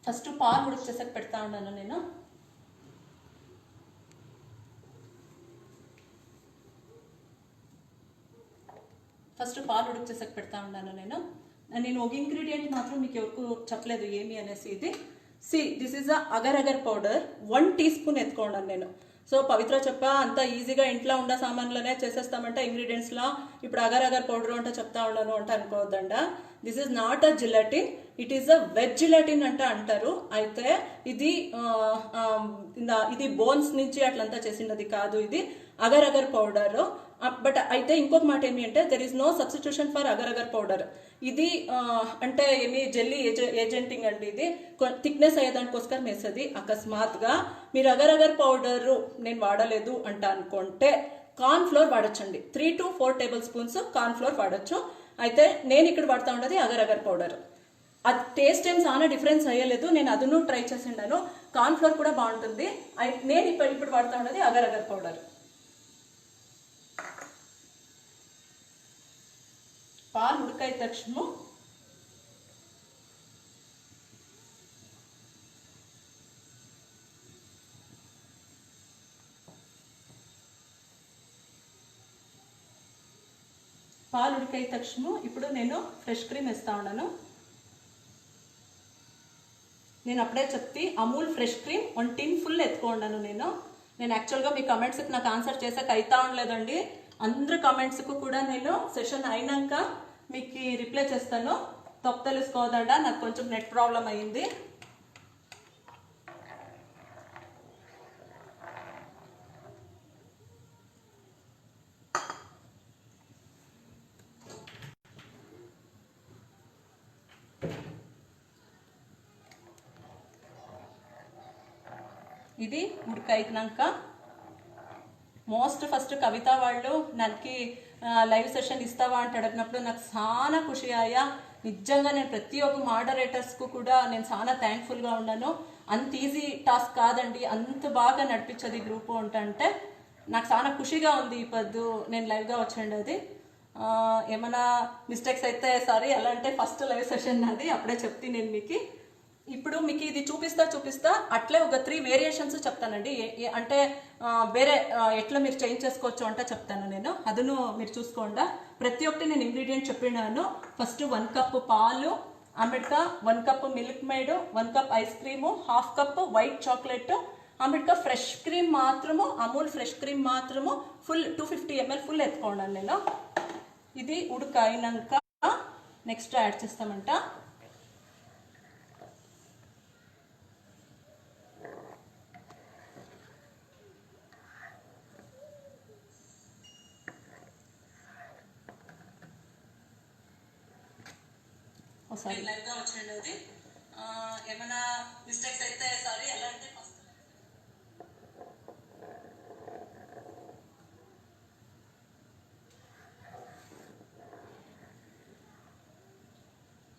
First పాలు ఉడికేసాక పెడతా ఉన్నాను నేను. ఫస్ట్ పాలు ఉడికేసాక పెడతా ఉన్నాను నేను ఒక ఇంగ్రీడియంట్ మాత్రం మీకు ఎవరికి చెప్పలేదు ఏమి అనేసి. ఇది this is agar agar powder 1 teaspoon ఎత్తుకోండి నేను. సో పవిత్ర చెప్ప అంత ఈజీగా ఇంట్లో ఉన్న సామాన్లోనే చేసేస్తామంటే ఇంగ్రీడియంట్స్లో ఇప్పుడు అగర్ అగర్ పౌడర్ అంటే చెప్తా ఉన్నాను అంటే అనుకోవద్దండ. This is not a gelatin, it is a veg gelatin అంటే అంటారు. అయితే ఇది ఇది బోన్స్ నుంచి అట్లంతా చేసినది కాదు, ఇది అగర్ అగర్ పౌడర్. బట్ అయితే ఇంకొక మాట ఏమి అంటే there is no substitution for agar agar powder. ఇది అంటే ఏమి జెల్లీ ఏజెంటింగ్ అండి. ఇది థిక్నెస్ అయ్యేదానికోసం వేసేది. అకస్మాత్గా మీరు అగర్ అగర్ పౌడర్ నేను వాడలేదు అంట అనుకుంటే కార్న్ ఫ్లోర్ వాడచ్చండి. 3 to 4 tablespoons corn flour వాడచ్చు. అయితే నేను ఇక్కడ వాడుతూ ఉన్నది అగర్ అగర్ పౌడర్. అది టేస్ట్ ఏం చాలా డిఫరెన్స్ అయ్యలేదు, నేను అదును ట్రై చేసిండాను. కార్న్ ఫ్లోర్ కూడా బాగుంటుంది. నేను ఇప్పుడు వాడుతూ ఉన్నది అగర్ అగర్ పౌడర్. పాలు ఉడికాయి తక్షణ ఇప్పుడు నేను ఫ్రెష్ క్రీమ్ వేస్తా ఉన్నాను. నేను అప్పుడే చెప్తే అమూల్ ఫ్రెష్ క్రీమ్ 1 టిన్ ఫుల్ ఎత్తుకున్నాను నేను యాక్చువల్గా మీ కమెంట్స్కి నాకు ఆన్సర్ చేసాక అవుతా ఉండలేదండి. అందరు కమెంట్స్కు కూడా నేను సెషన్ అయినాక మీకు రిప్లై చేస్తాను. తప్పు తెలుసుకోవద్దా, నాకు కొంచెం నెట్ ప్రాబ్లం అయ్యింది. ఇది ఉడికైనాక మోస్ట్ ఫస్ట్ కవిత వాళ్ళు నాకు లైవ్ సెషన్ ఇస్తావా అంటే అడిగినప్పుడు నాకు చాలా ఖుషి అయ్యా. నిజంగా నేను ప్రతి ఒక్క మోడరేటర్స్కు కూడా నేను చాలా థ్యాంక్ఫుల్గా ఉన్నాను. అంత ఈజీ టాస్క్ కాదండి, అంత బాగా నడిపించేది గ్రూప్ అంటే నాకు చాలా ఖుషిగా ఉంది. ఈ పొద్దు నేను లైవ్గా వచ్చండి. అది ఏమైనా మిస్టేక్స్ అయితే సారీ, అలా అంటే ఫస్ట్ లైవ్ సెషన్ అది అప్పుడే చెప్తే నేను మీకు. ఇప్పుడు మీకు ఇది చూపిస్తా అట్లే ఒక 3 వేరియేషన్స్ చెప్తానండి. అంటే వేరే ఎట్లా మీరు చేంజ్ చేసుకోవచ్చు అంటే చెప్తాను నేను, అదును మీరు చూసుకోండి. ప్రతి ఒక్కటి నేను ఇంగ్రీడియంట్ చెప్పినాను. ఫస్ట్ 1 కప్పు పాలు, ఆమెడ్కా 1 cup milkmaid, 1 cup ice cream, 1/2 cup white chocolate, ఆమెడ్కా ఫ్రెష్ క్రీమ్ మాత్రము అమూల్ ఫ్రెష్ క్రీమ్ మాత్రము ఫుల్ 250 ml ఫుల్ ఎత్తుకోండి నేను. ఇది ఉడకైనాక నెక్స్ట్ యాడ్ చేస్తామంట. లైవ్గా వచ్చండి. అది ఏమైనా మిస్టేక్స్ అయితే సారీ, ఎలా అంటే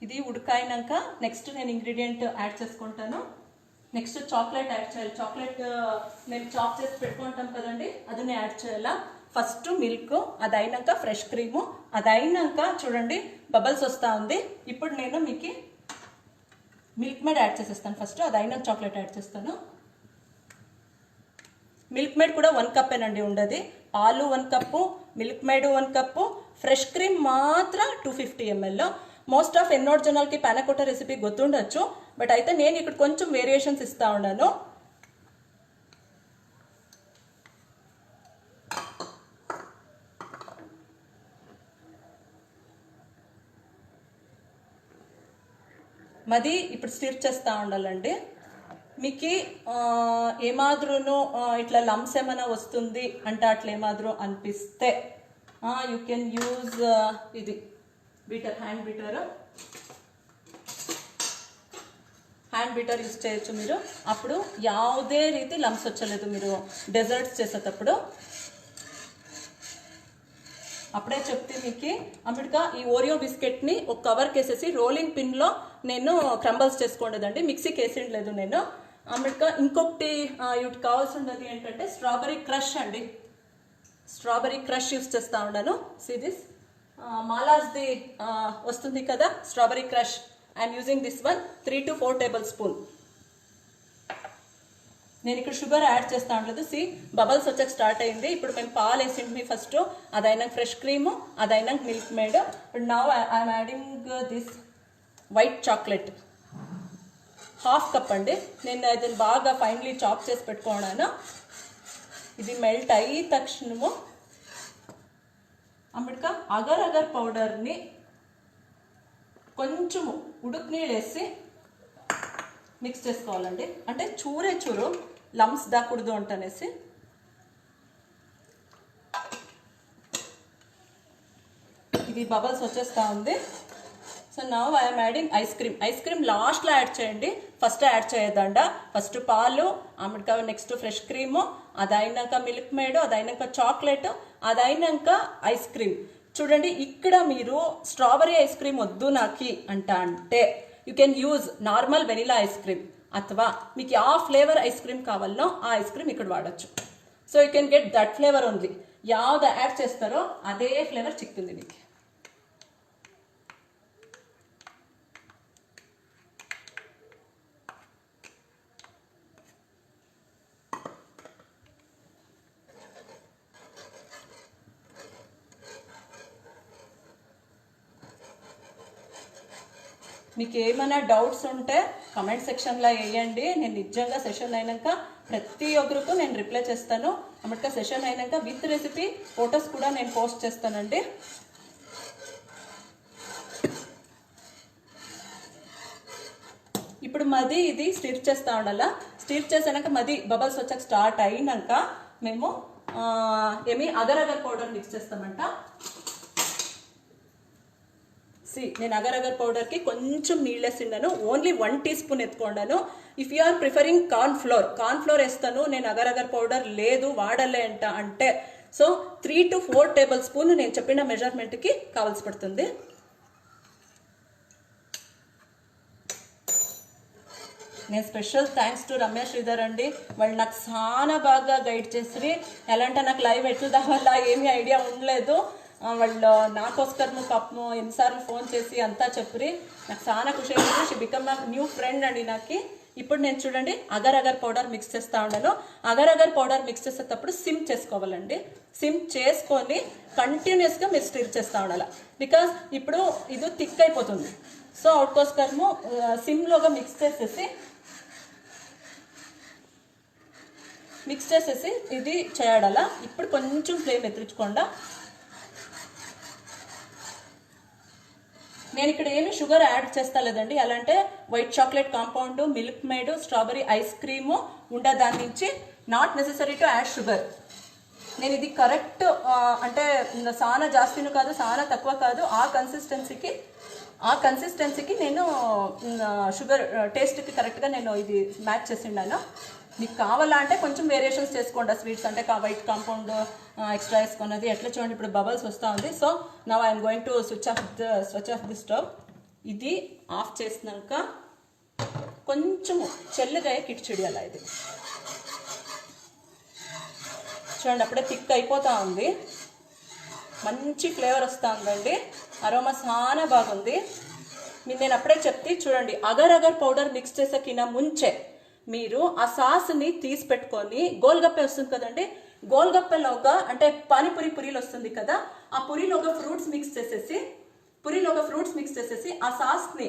ఇది ఉడకాయినాక నెక్స్ట్ నేను ఇంగ్రీడియంట్ యాడ్ చేసుకుంటాను. నెక్స్ట్ చాక్లెట్ యాడ్ చేయాలి. చాక్లెట్ నేను చాప్ చేసి పెట్టుకుంటాం కదండి, అది నేను యాడ్ చేయాలా. ఫస్ట్ మిల్క్, అది అయినాక ఫ్రెష్ క్రీము, అది అయినాక చూడండి బబల్స్ వస్తూ ఉంది. ఇప్పుడు నేను మీకు మిల్క్ మేడ్ యాడ్ చేసేస్తాను. ఫస్ట్ అది అయినాక చాక్లెట్ యాడ్ చేస్తాను. మిల్క్ మేడ్ కూడా 1 కప్పేనండి ఉండదు. పాలు 1 cup, milkmaid 1 cup, fresh cream మాత్రం 250 ml. మోస్ట్ ఆఫ్ ఎన్నోడ్ జనాలకి పానకోటా రెసిపీ గుర్తుండొచ్చు, బట్ అయితే నేను ఇక్కడ కొంచెం వేరియేషన్స్ ఇస్తా ఉన్నాను. మది ఇప్పుడు స్టిర్ చేస్తూ ఉండాలండి. మీకు ఏమాద్రూను ఇట్లా లమ్స్ ఏమైనా వస్తుంది అంటే అట్లా ఏమాద్ರೂ అనిపిస్తే యూ కెన్ యూజ్ ఇది బీటర్, హ్యాండ్ బీటర్ యూజ్ చేయొచ్చు మీరు. అప్పుడు ಯಾವುದೇ ರೀತಿ లమ్స్ వచ్చలేదు మీరు డెజర్ట్స్ చేసేటప్పుడు. అప్పుడే చెప్తే మీకు అమ్మడిగా ఈ ఓరియో బిస్కెట్ని ఒక కవర్కి వేసేసి రోలింగ్ పిన్లో నేను క్రంబల్స్ చేసుకోండదండి, మిక్సీకి వేసిండలేదు నేను. అమ్మడిగా ఇంకొకటి వీటికి కావాల్సి ఉండదు ఏంటంటే స్ట్రాబెరీ క్రష్ అండి. స్ట్రాబెరీ క్రష్ యూస్ చేస్తూ ఉన్నాను. సీ దిస్ మాలాస్ది వస్తుంది కదా strawberry crush. I'm using this one 3 to 4 tablespoons. నేను ఇక్కడ షుగర్ యాడ్ చేస్తా ఉండలేదు. సి బబల్స్ వచ్చాక స్టార్ట్ అయింది. ఇప్పుడు మేము పాలు వేసింది ఫస్ట్, అదైనా ఫ్రెష్ క్రీము, అదైనా milk made. Now I'm adding this white chocolate 1/2 cup అండి. నేను ఇది బాగా ఫైనలీ చాప్ చేసి పెట్టుకున్నాను. ఇది మెల్ట్ అయ్యి తక్షణము అమ్మడిక అగర్ అగర్ పౌడర్ని కొంచెము ఉడుకు నీళ్ళు వేసి మిక్స్ చేసుకోవాలండి. అంటే చూరు లమ్స్ దాకూడదు అంటనేసి. ఇది బబల్స్ వచ్చేస్తా ఉంది. So now I'm adding ice cream. Ice cream లాస్ట్లో యాడ్ చేయండి, ఫస్ట్ యాడ్ చేయొద్దండ. ఫస్ట్ పాలు, ఆమెక నెక్స్ట్ ఫ్రెష్ క్రీము, అదైనాక మిల్క్ మేడ్, అదైనాక చాక్లెట్, అదైనాక ఐస్ క్రీమ్. చూడండి ఇక్కడ మీరు స్ట్రాబెరీ ఐస్ క్రీమ్ వద్దు నాకి అంటే you can use normal vanilla ice cream, అథవా మీకు ఆ ఫ్లేవర్ ఐస్ క్రీమ్ కావాలనో ఆ ఐస్ క్రీమ్ ఇక్కడ వాడచ్చు. So you can get that flavour only. యావద యాడ్ చేస్తారో అదే ఫ్లేవర్ చిక్తుంది మీకు. మీకు ఏమైనా డౌట్స్ ఉంటే కమెంట్ సెక్షన్లో వేయండి. నేను నిజంగా సెషన్ అయినాక ప్రతి ఒక్కరికి నేను రిప్లై చేస్తాను. అమ్మక సెషన్ అయినాక విత్ రెసిపీ ఫొటోస్ కూడా నేను పోస్ట్ చేస్తానండి. ఇప్పుడు మది ఇది స్టిర్ చేస్తా ఉండాల. స్టిర్ చేసాక మది బబల్స్ వచ్చాక స్టార్ట్ అయినాక మేము ఏమి అగర్ అగర్ పౌడర్ మిక్స్ చేస్తామంట. నేను అగర్ అగర్ పౌడర్కి కొంచెం నీళ్ళు వేసిండాను, ఓన్లీ 1 టీ స్పూన్ ఎత్తుకోండాను. If you are preferring corn flour వేస్తాను, నేను అగర్ అగర్ పౌడర్ లేదు వాడలే అంటే సో 3 to 4 టేబుల్ స్పూన్ నేను చెప్పిన మెజర్మెంట్కి కావాల్సి పడుతుంది. నేను special thanks to Ramesh Sridhar అండి. వాళ్ళు నాకు చాలా బాగా గైడ్ చేసి, ఎలా అంటే నాకు లైవ్ ఎట్లా వల్ల ఏమీ ఐడియా ఉండలేదు. వాళ్ళు నాకోస్కరము పాపము ఎన్నిసార్లు ఫోన్ చేసి అంతా చెప్పి నాకు చాలా ఖుషి అయింది. షీ బికమ్ నాకు న్యూ ఫ్రెండ్ అండి నాకు. ఇప్పుడు నేను చూడండి అగర్ అగర్ పౌడర్ మిక్స్ చేస్తూ ఉన్నాను. అగర్ అగర్ పౌడర్ మిక్స్ చేసేటప్పుడు సిమ్ చేసుకోవాలండి. సిమ్ చేసుకొని కంటిన్యూస్గా మీరు స్టిర్ చేస్తూ ఉండాలి. బికాజ్ ఇప్పుడు ఇది థిక్ అయిపోతుంది. సో అవుట్కోస్కరము సిమ్లోగా మిక్స్ చేసేసి ఇది చేయడాలా. ఇప్పుడు కొంచెం ఫ్లేమ్ ఎత్తించకుండా. నేను ఇక్కడ ఏమి షుగర్ యాడ్ చేస్తా లేదండి. ఎలా అంటే white chocolate compound, milk made, strawberry ice cream ఉండే దాని నుంచి not necessary to add sugar. నేను ఇది కరెక్ట్ అంటే చాలా జాస్తిను కాదు, చాలా తక్కువ కాదు, ఆ కన్సిస్టెన్సీకి నేను షుగర్ టేస్ట్కి కరెక్ట్గా నేను ఇది మ్యాచ్ చేసిండాను. మీకు కావాలా అంటే కొంచెం వేరియేషన్స్ చేసుకోండి. స్వీట్స్ అంటే వైట్ కాంపౌండ్ ఎక్స్ట్రా వేసుకున్నది ఎట్లా చూడండి. ఇప్పుడు బబల్స్ వస్తూ ఉంది. So now I'm going to switch off the stove. ఇది ఆఫ్ చేసినాక కొంచెము చెల్లుగా కిడిచిడియాల. ఇది చూడండి అప్పుడే థిక్ అయిపోతూ ఉంది. మంచి ఫ్లేవర్ వస్తూ ఉందండి. అరోమా చాలా బాగుంది. నేను అప్పుడే చెప్తే చూడండి అగర్ అగర్ పౌడర్ మిక్స్ చేసేకినా ముంచే మీరు ఆ సాస్ని తీసి పెట్టుకొని గోల్గప్పే వస్తుంది కదండి, గోల్గప్పెలోగా అంటే పానీపూరీలు వస్తుంది కదా, ఆ పూరీలోగా ఫ్రూట్స్ మిక్స్ చేసేసి ఆ సాస్ని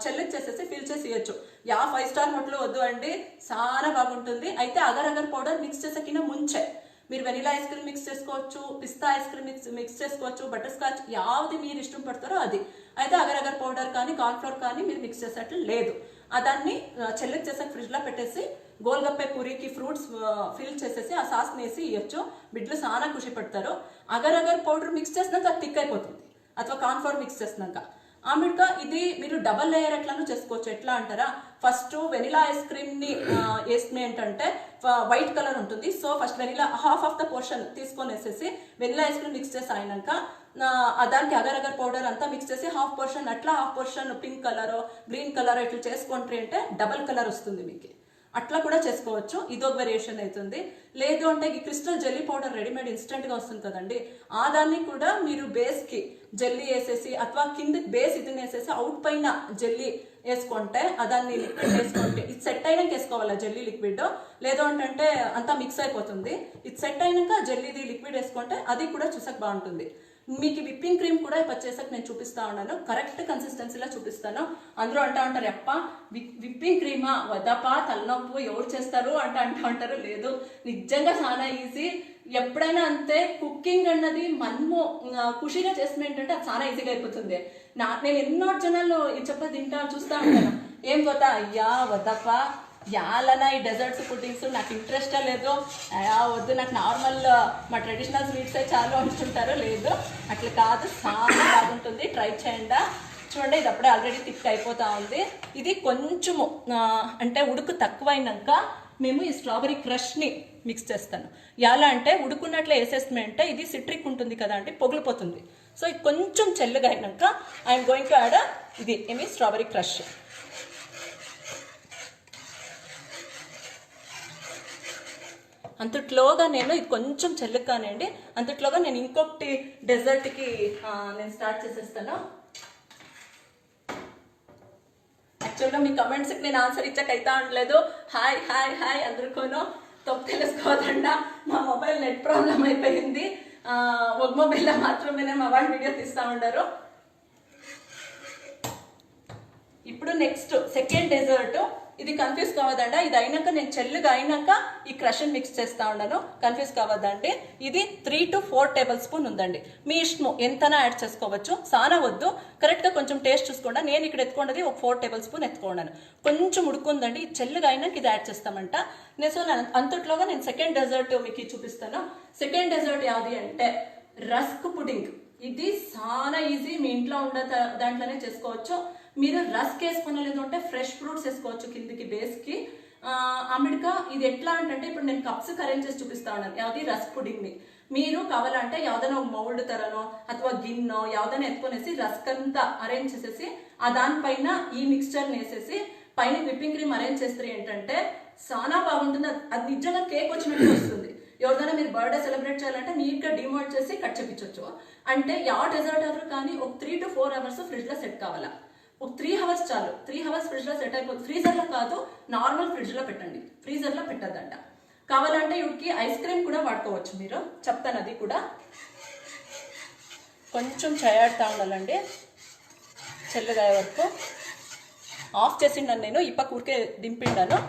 చెల్లిచ్చేసేసి ఫిల్ చేసి ఇవ్వచ్చు. 5 స్టార్ హోటల్ వద్దు అండి, చాలా బాగుంటుంది. అయితే అగర్ అగర్ పౌడర్ మిక్స్ చేసేకినా ముంచే మీరు వెనిలా ఐస్ క్రీమ్ మిక్స్ చేసుకోవచ్చు, పిస్తా ఐస్ క్రీమ్ మిక్స్ చేసుకోవచ్చు, బటర్ స్కాచ్ యావది మీరు ఇష్టం పడతారో అది. అయితే అగర్ అగర్ పౌడర్ కానీ కార్న్ ఫ్లోర్ కానీ మీరు మిక్స్ చేసేట్లు లేదు. దాన్ని చెల్లెకి చేసాక ఫ్రిడ్జ్లో పెట్టేసి గోల్గప్పే పూరికి ఫ్రూట్స్ ఫిల్ చేసేసి ఆ సాస్ని వేసి ఇవ్వచ్చు. బిడ్డలు చాలా ఖుషి పడతారు. అగర్ అగర్ పౌడర్ మిక్స్ చేసినాక అది థిక్ అయిపోతుంది, అథవా కార్న్ ఫ్లోర్ మిక్స్ చేసినాక. ఆమెడ్గా ఇది మీరు డబల్ లేయర్ ఎట్లానూ చేసుకోవచ్చు. ఎట్లా అంటారా, ఫస్ట్ వెనిలా ఐస్ క్రీమ్ని వేసిన ఏంటంటే వైట్ కలర్ ఉంటుంది. So first vanilla half of the portion తీసుకొని వేసేసి వెనిలా ఐస్ క్రీమ్ మిక్స్ చేసి అయినాక దానికి అగర్ అగర్ పౌడర్ అంతా మిక్స్ చేసి half portion pink colour green colour ఇట్లా చేసుకుంటారు అంటే డబల్ కలర్ వస్తుంది మీకు. అట్లా కూడా చేసుకోవచ్చు, ఇదొక వేరియేషన్ అవుతుంది. లేదు అంటే ఈ క్రిస్టల్ జెల్లీ పౌడర్ రెడీమేడ్ ఇన్స్టెంట్గా వస్తుంది కదండి, ఆ దాన్ని కూడా మీరు బేస్కి జెల్లీ వేసేసి అథవా కింద బేస్ ఇది వేసేసి అవుట్ పైన జెల్లీ వేసుకుంటే దాన్ని లిక్విడ్ వేసుకుంటే ఇది సెట్ అయినాక వేసుకోవాలి జెల్లీ లిక్విడ్. లేదు అంటే అంతా మిక్స్ అయిపోతుంది. ఇది సెట్ అయినాక జెల్లీది లిక్విడ్ వేసుకుంటే అది కూడా చూసాక బాగుంటుంది. మీకు విప్పింగ్ క్రీమ్ కూడా వచ్చేసాక నేను చూపిస్తా ఉన్నాను, కరెక్ట్ కన్సిస్టెన్సీలో చూపిస్తాను. అందరూ అంటూ ఉంటారు అప్ప విప్పింగ్ క్రీమా వద్దపా తలనొప్పు ఎవరు చేస్తారు అంటూ ఉంటారు. లేదు, నిజంగా చాలా ఈజీ. ఎప్పుడైనా అంతే, కుకింగ్ అన్నది మనము ఖుషిగా చేసిన ఏంటంటే అది చాలా ఈజీగా అయిపోతుంది. నేను ఎన్నో జనాలు ఈ చెప్ప చూస్తా ఉంటాను, ఏం పోతా అయ్యా వద్దపా యాలనా ఈ డెజర్ట్స్ పుడ్డింగ్స్ నాకు ఇంట్రెస్టే లేదు, వద్దు నాకు నార్మల్ మా ట్రెడిషనల్ స్వీట్సే చాలు అంటుంటారు. లేదు, అట్లా కాదు, చాలా బాగుంటుంది, ట్రై చేయండి. చూడండి, ఇది అప్పుడే ఆల్రెడీ థిక్ అయిపోతా ఉంది. ఇది కొంచెము అంటే ఉడుకు తక్కువైనాక మేము ఈ స్ట్రాబెరీ క్రష్ని మిక్స్ చేస్తాను. ఎలా అంటే ఉడుకున్నట్లు వేసేస్తామంటే ఇది సిట్రిక్ ఉంటుంది కదా అంటే పొగిలిపోతుంది. సో ఇది కొంచెం చెల్లుగా అయినాక ఐఎమ్ గోయింగ్ టు యాడ్ ఇది ఏమి స్ట్రాబెరీ క్రష్. అంతట్లోగా నేను ఇది కొంచెం చెల్లుకానండి, అంతట్లోగా నేను ఇంకొకటి డెజర్ట్కి నేను స్టార్ట్ చేసేస్తాను. యాక్చువల్గా మీ కమెంట్స్కి నేను ఆన్సర్ ఇచ్చాకైతా ఉండలేదు. హాయ్ హాయ్ హాయ్ అందరికోను తప్పు తెలుసుకోవద్దండా, మా మొబైల్ నెట్ ప్రాబ్లం అయిపోయింది. ఒక మొబైల్లో మాత్రమే మా వాళ్ళు వీడియో తీస్తూ ఉండరు. ఇప్పుడు నెక్స్ట్ సెకండ్ డెజర్ట్, ఇది కన్ఫ్యూజ్ కావద్దండి. ఇది అయినాక నేను చెల్లుగా అయినాక ఈ క్రష్ని మిక్స్ చేస్తా ఉన్నాను, కన్ఫ్యూజ్ కావద్దండి. ఇది 3 to 4 టేబుల్ స్పూన్ ఉందండి, మీ ఇష్టము ఎంతనా యాడ్ చేసుకోవచ్చు, సానా వద్దు, కరెక్ట్గా కొంచెం టేస్ట్ చూసుకోండి. నేను ఇక్కడ ఎత్తుకున్నది ఒక 4 టేబుల్ స్పూన్ ఎత్తుకున్నాను. కొంచెం ఉడుకుందండి, చెల్లుగా అయినాక ఇది యాడ్ చేస్తామంట. అంతట్లోగా నేను సెకండ్ డెజర్ట్ మీకు చూపిస్తాను. సెకండ్ డెజర్ట్ యాది అంటే రస్క్ పుడింగ్. ఇది చాలా ఈజీ, మీ ఇంట్లో ఉండే దాంట్లోనే చేసుకోవచ్చు. మీరు రస్క్ వేసుకోలేదు అంటే ఫ్రెష్ ఫ్రూట్స్ వేసుకోవచ్చు కిందికి బేస్కి. అమిడికా ఇది ఎట్లా అంటే ఇప్పుడు నేను కప్స్కి అరేంజ్ చేసి చూపిస్తా ఉన్నాను అది రస్క్ పుడింగ్ని. మీరు కావాలంటే యావదైనా ఒక మౌల్డ్ తరనో అథవా గిన్నో యావదైనా ఎత్తుకొనేసి రస్క్ అంతా అరేంజ్ చేసేసి దానిపైన ఈ మిక్స్చర్ని వేసేసి పైన విప్పింగ్ క్రీమ్ అరేంజ్ చేస్తే ఏంటంటే చాలా బాగుంటుంది. అది నిజంగా కేక్ వచ్చినట్టు వస్తుంది. ఎవరిదైనా మీరు బర్త్డే సెలబ్రేట్ చేయాలంటే నీట్గా డిమోల్డ్ చేసి కట్ చేయించవచ్చు. అంటే యా డెజర్ట్ ఎవరు కానీ ఒక 3 to 4 అవర్స్ ఫ్రిడ్జ్లో సెట్ కావాలా. ఒక 3 అవర్స్ చాలు, 3 అవర్స్ ఫ్రిడ్జ్లో సెట్ అయిపోతుంది. ఫ్రీజర్లో కాదు, నార్మల్ ఫ్రిడ్జ్లో పెట్టండి, ఫ్రీజర్లో పెట్టద్దంట. కావాలంటే వీటికి ఐస్ క్రీమ్ కూడా వాడుకోవచ్చు, మీరు చెప్తాను అది కూడా. కొంచెం చేయాడుతూ ఉండాలండి చెల్లుగాయ వరకు. ఆఫ్ చేసిండాను నేను, ఈ పక్క ఊరికే దింపిండాను.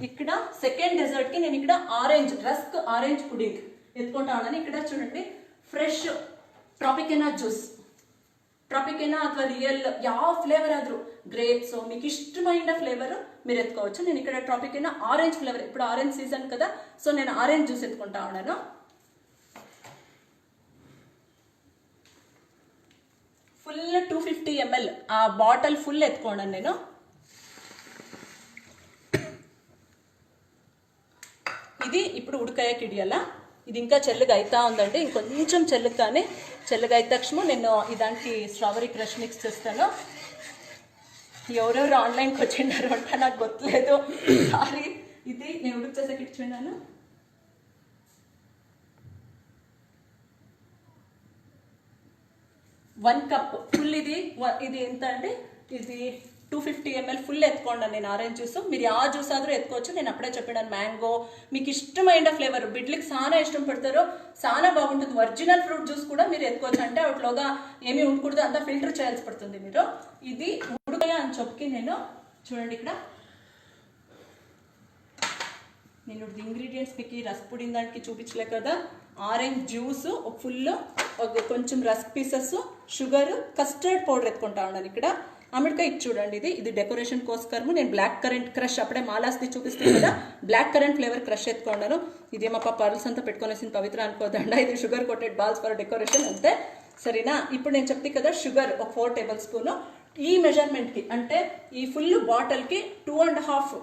ఇక్కడ సెకండ్ డెజర్ట్కి నేను ఇక్కడ ఆరెంజ్ రస్క్ ఆరెంజ్ పుడింగ్ ఎత్తుకుంటా ఉన్నాను. ఇక్కడ చూడండి, ఫ్రెష్ ట్రాపికెనా జ్యూస్, ట్రాపికెనా అథవా రియల్ యా ఫ్లేవర్ ఆದರೂ గ్రేప్స్ మీకు ఇష్టమైన ఫ్లేవర్ మీరు ఎత్తుకోవచ్చు. నేను ఇక్కడ ట్రాపికెనా ఆరెంజ్ ఫ్లేవర్, ఇప్పుడు ఆరెంజ్ సీజన్ కదా, సో నేను ఆరెంజ్ జ్యూస్ ఎత్తుకుంటా ఉన్నాను. ఫుల్ 250 ml ఆ బాటిల్ ఫుల్ ఎత్తుకోండి నేను. ఇది ఇప్పుడు ఉడకాయకి ఇడియాలా, ఇది ఇంకా చెల్లుగా అవుతా ఉందండి, ఇంకొంచెం చెల్లుగా. కానీ చెల్లుగా అయితే తక్షణం నేను దానికి స్ట్రాబెరీ క్రష్ మిక్స్ చేస్తాను. ఎవరెవరు ఆన్లైన్కి వచ్చిండారు అంటే నాకు గుర్తులేదు, సారీ. ఇది నేను ఉడుకు చేసాక ఇచ్చున్నాను. వన్ కప్ ఫుల్, ఇది ఎంత అండి, ఇది 250 ml ఫుల్ ఎత్తుకోండి నేను ఆరెంజ్ జ్యూస్. మీరు ఆ జ్యూస్ ఆದರೂ ఎత్తుకోవచ్చు, నేను అప్పుడే చెప్పాను. మ్యాంగో మీకు ఇష్టమైన ఫ్లేవర్, బిడ్లకి చాలా ఇష్టం పడతారు, చాలా బాగుంటుంది. ఒరిజినల్ ఫ్రూట్ జ్యూస్ కూడా మీరు ఎత్తుకోవచ్చు. అంటే వాటిలోగా ఏమీ ఉండకూడదు, అంతా ఫిల్టర్ చేయాల్సి పడుతుంది మీరు. ఇది ఉడకాయ అని చెప్పి నేను చూడండి ఇక్కడ నేను ఇంగ్రీడియంట్స్ మీకు రస్క్ పుడింగ్ దానికి చూపించలే కదా. ఆరెంజ్ జ్యూస్ ఒక ఫుల్, ఒక కొంచెం rusk pieces, sugar, custard powder ఎత్తుకుంటా ఉన్నాను ఇక్కడ. అమిడికా ఇది చూడండి, ఇది డెకరేషన్ కోసము నేను బ్లాక్ కరెంట్ క్రష్ అప్పుడే మాలాస్ది చూపిస్తాను కదా, బ్లాక్ కరెంట్ ఫ్లేవర్ క్రష్ ఎత్తుకున్నాను. ఇదేమో పర్ల్స్ అంతా పెట్టుకునేసిన పవిత్ర అనుకోదండా, ఇది sugar coated balls for decoration అంతే, సరేనా. ఇప్పుడు నేను చెప్తే కదా షుగర్ ఒక 4 టేబుల్ స్పూన్. ఈ మెజర్మెంట్కి అంటే ఈ ఫుల్ బాటిల్కి 2.5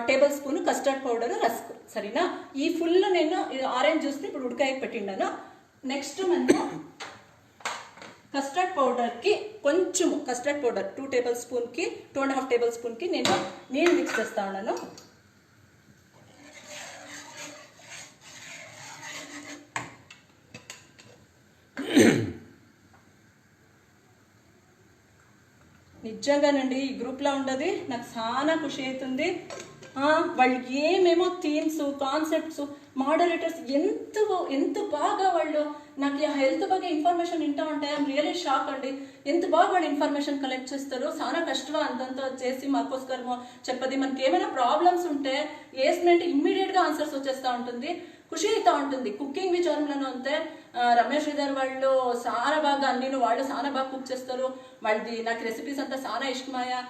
tablespoon custard powder rusk, సరేనా. ఈ ఫుల్ నేను ఆరెంజ్ జ్యూస్ని ఇప్పుడు ఉడకాయకి పెట్టిండాను. నెక్స్ట్ మనము కస్టర్డ్ పౌడర్కి కొంచెం కస్టర్డ్ పౌడర్ 2 టేబుల్ స్పూన్కి 2.5 టేబుల్ స్పూన్కి నేను నీళ్ళు మిక్స్ చేస్తా ఉన్నాను. నిజంగానండి ఈ గ్రూప్లో ఉండదు నాకు చాలా ఖుషి అవుతుంది. వాళ్ళు ఏమేమో థీమ్స్ కాన్సెప్ట్స్ మోడరేటర్స్ ఎంత బాగా వాళ్ళు నాకు హెల్త్ ಬಗ್ಗೆ ఇన్ఫర్మేషన్ వింటూ ఉంటాయి. ఐఎమ్ రియలీ షాక్ అండి. ఎంత బాగా వాళ్ళు ఇన్ఫర్మేషన్ కలెక్ట్ చేస్తారు. చాలా కష్టం అంతంతా చేసి మాకోస్కరమో చెప్పది. మనకి ఏమైనా ప్రాబ్లమ్స్ ఉంటే వేసినంటే ఇమ్మీడియట్గా ఆన్సర్స్ వచ్చేస్తూ ఉంటుంది. ఖుషి అవుతూ ఉంటుంది. కుకింగ్ విచారంలోనూ అంతే. రమేష్ శ్రీధర్ వాళ్ళు చాలా బాగా అన్ని వాళ్ళు చాలా బాగా కుక్ చేస్తారు. వాళ్ళది నాకు రెసిపీస్ అంతా చాలా ఇష్టమయ్యా.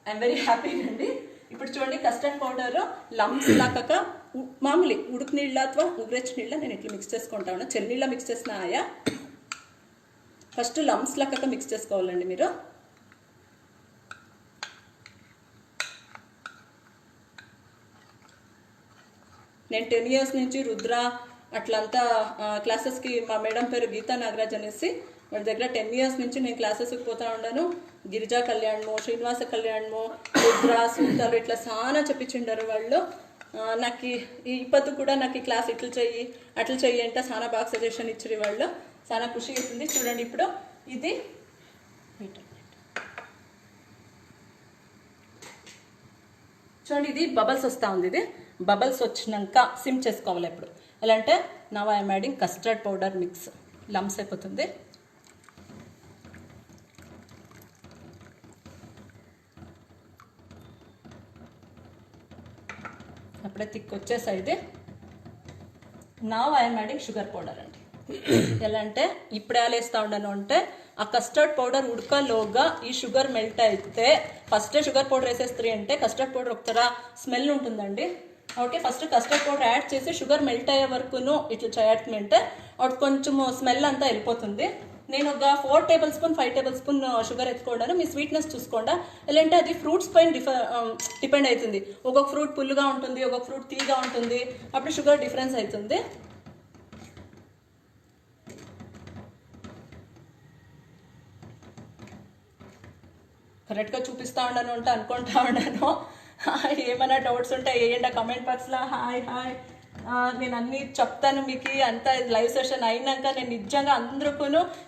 ఐఎమ్ వెరీ హ్యాపీ అండి. ఇప్పుడు చూడండి కస్టర్డ్ పౌడర్ లమ్స్ లాక మామూలు ఉడుకు నీళ్ళ ಅಥವಾ ఉగ్రెచ్చి నీళ్ళ నేను ఇట్లా మిక్స్ చేసుకుంటా ఉన్నా. చెన్నీళ్ళ మిక్స్ చేసిన ఆయా ఫస్ట్ లమ్స్ లాక మిక్స్ చేసుకోవాలండి మీరు. నేను 10 years నుంచి రుద్ర అట్లంతా క్లాసెస్కి మా మేడం పేరు గీతా నాగరాజ్ అనేసి వాళ్ళ దగ్గర 10 years నుంచి నేను క్లాసెస్కి పోతా ఉన్నాను. గిరిజా కళ్యాణము శ్రీనివాస కళ్యాణము రుద్ర సూతాలు ఇట్లా చాలా చెప్పించిండారు వాళ్ళు. నాకు ఇప్పటి కూడా నాకు ఈ క్లాస్ ఇట్లా చెయ్యి అట్లా చెయ్యి అంటే చాలా బాగా సజెషన్ ఇచ్చారు వాళ్ళు. చాలా ఖుషి అవుతుంది. చూడండి ఇప్పుడు ఇది చూడండి ఇది బబల్స్ వస్తూ ఉంది. ఇది బబల్స్ వచ్చినాక సిమ్ చేసుకోవాలి. ఇప్పుడు ఎలా అంటే now I'm adding custard powder mix. Lumps అయిపోతుంది. అప్పుడే థిక్ వచ్చేసాయి. ఇది now I'm adding sugar powder అండి. ఎలా అంటే ఇప్పుడు ఎలా వేస్తూ ఉన్నాను అంటే ఆ కస్టర్డ్ పౌడర్ ఉడకలోగా ఈ షుగర్ మెల్ట్ అయితే ఫస్టే షుగర్ పౌడర్ వేసేస్తుంది అంటే కస్టర్డ్ పౌడర్ ఒక తర స్మెల్ ఉంటుందండి. Okay first custard powder add చేసి షుగర్ మెల్ట్ అయ్యే వరకును ఇట్లా చేయటమంటే అప్పుడు కొంచెం స్మెల్ అంతా వెళ్ళిపోతుంది. నేను ఒక 4 tablespoon 5 tablespoon sugar ఎత్తుకోండాను. మీ స్వీట్నెస్ చూసుకోండా. ఎలాంటే అది ఫ్రూట్స్ పైన డిపెండ్ అవుతుంది. ఒక్కొక్క ఫ్రూట్ పుల్లుగా ఉంటుంది, ఒక్కొక్క ఫ్రూట్ తీగా ఉంటుంది. అప్పుడు షుగర్ డిఫరెన్స్ అవుతుంది. కరెక్ట్గా చూపిస్తూ ఉన్నాను అంటే అనుకుంటా ఉన్నాను. ఏమైనా డౌట్స్ ఉంటే వేయండి కామెంట్ బాక్స్లో. హాయ్ నేను అన్నీ చెప్తాను మీకు. అంతా లైవ్ సెషన్ అయినాక నేను నిజంగా అందరికీ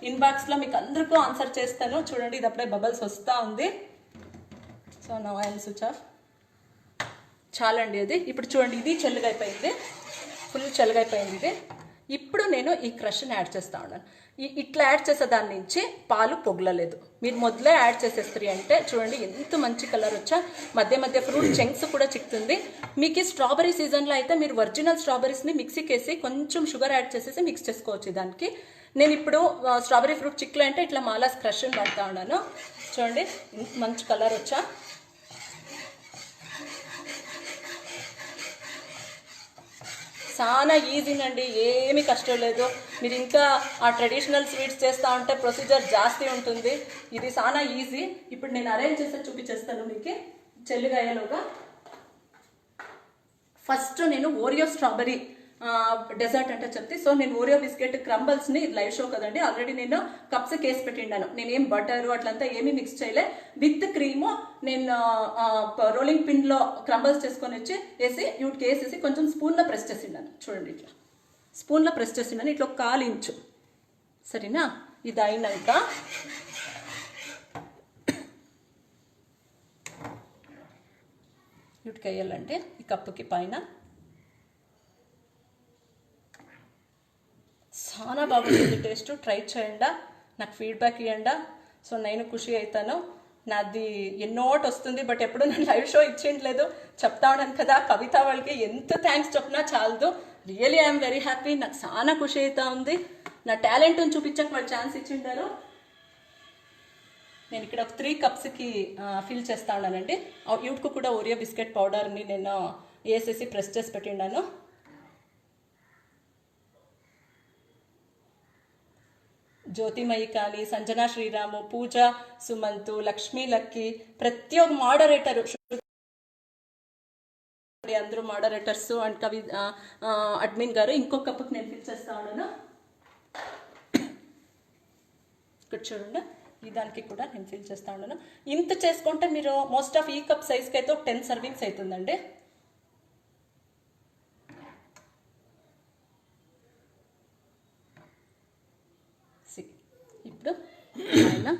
ఇన్బాక్స్లో మీకు అందరికీ ఆన్సర్ చేస్తాను. చూడండి ఇది అప్పుడే బబల్స్ వస్తూ ఉంది. So now I will switch off. చాలండి అది. ఇప్పుడు చూడండి ఇది చెల్లుగైపోయింది. ఫుల్ చెల్లుగైపోయింది ఇది. ఇప్పుడు నేను ఈ క్రష్ని యాడ్ చేస్తూ ఉన్నాను. ఇట్లా యాడ్ చేసే దాని నుంచి పాలు పొగలలేదు. మీరు మొదలే యాడ్ చేసేస్తారు అంటే చూడండి ఎంత మంచి కలర్ వచ్చా. మధ్య మధ్య ఫ్రూట్ చెంక్స్ కూడా చిక్కుతుంది. మీకు ఈ స్ట్రాబెరీ సీజన్లో అయితే మీరు ఒరిజినల్ స్ట్రాబెరీస్ని మిక్సీకి వేసి కొంచెం షుగర్ యాడ్ చేసేసి మిక్స్ చేసుకోవచ్చు దానికి. నేను ఇప్పుడు స్ట్రాబెరీ ఫ్రూట్ చిక్కులు అంటే ఇట్లా మాలాస్ క్రష్ని పడతా ఉన్నాను. చూడండి మంచి కలర్ వచ్చా. చాలా ఈజీనండి. ఏమీ కష్టం లేదు. మీరు ఇంకా ఆ ట్రెడిషనల్ స్వీట్స్ చేస్తూ ఉంటే ప్రొసీజర్ జాస్తి ఉంటుంది. ఇది చాలా ఈజీ. ఇప్పుడు నేను అరేంజ్ చేసి చూపించేస్తాను మీకు చెల్లుగా అయ్యేలోగా. ఫస్ట్ నేను ఓరియో స్ట్రాబెరీ డెజర్ట్ అంటే చెప్తే సో నేను ఓరియో బిస్కెట్ క్రంబల్స్ని లైవ్ షో కదండి ఆల్రెడీ నేను కప్స్ కేసి పెట్టిండాను. నేనేం బటర్ అట్లంతా ఏమీ మిక్స్ చేయలే. విత్ క్రీము నేను రోలింగ్ పిన్లో క్రంబల్స్ చేసుకొని వచ్చి వేసి వీటికి వేసేసి కొంచెం స్పూన్లో ప్రెస్ చేసిండాను. చూడండి ఇట్లా స్పూన్లో ప్రెస్ చేసిండాను. ఇట్లా 1/4 ఇంచు సరేనా. ఇది అయినాక వీటికి వేయాలంటే ఈ కప్పుకి పైన చాలా బాగుంటుంది టేస్ట్. ట్రై చేయండి, నాకు ఫీడ్బ్యాక్ ఇవ్వండి. సో నేను ఖుషి అవుతాను. నాది ఎన్నోటి వస్తుంది బట్ ఎప్పుడు నేను లైవ్ షో ఇచ్చేయట్లేదు. చెప్తా ఉన్నాను కదా కవిత వాళ్ళకి ఎంత థ్యాంక్స్ చెప్పినా చాలదు. Really I'm very happy. నాకు చాలా ఖుషి అవుతా ఉంది. నా టాలెంట్ని చూపించక వాళ్ళు ఛాన్స్ ఇచ్చిండారు. నేను ఇక్కడ ఒక 3 కప్స్కి ఫిల్ చేస్తా ఉన్నానండి. వీటికి కూడా ఓరియో బిస్కెట్ పౌడర్ని నేను వేసేసి ప్రెస్ చేసి పెట్టిండాను. జ్యోతిమయి కానీ సంజనా శ్రీరాము పూజ సుమంతు లక్ష్మీ లక్కీ ప్రతి ఒక్క మోడరేటర్ అందరూ మోడరేటర్స్ అండ్ కవి అడ్మిన్ గారు ఇంకొక కప్పుకి నేను ఫిల్ చేస్తా ఉన్నాను. ఇక్కడ చూడండి, ఈ దానికి కూడా నేను ఫిల్ చేస్తా ఉన్నాను. ఇంత చేసుకుంటే మీరు మోస్ట్ ఆఫ్ ఈ కప్ సైజ్కి అయితే 10 సర్వింగ్స్ అవుతుందండి.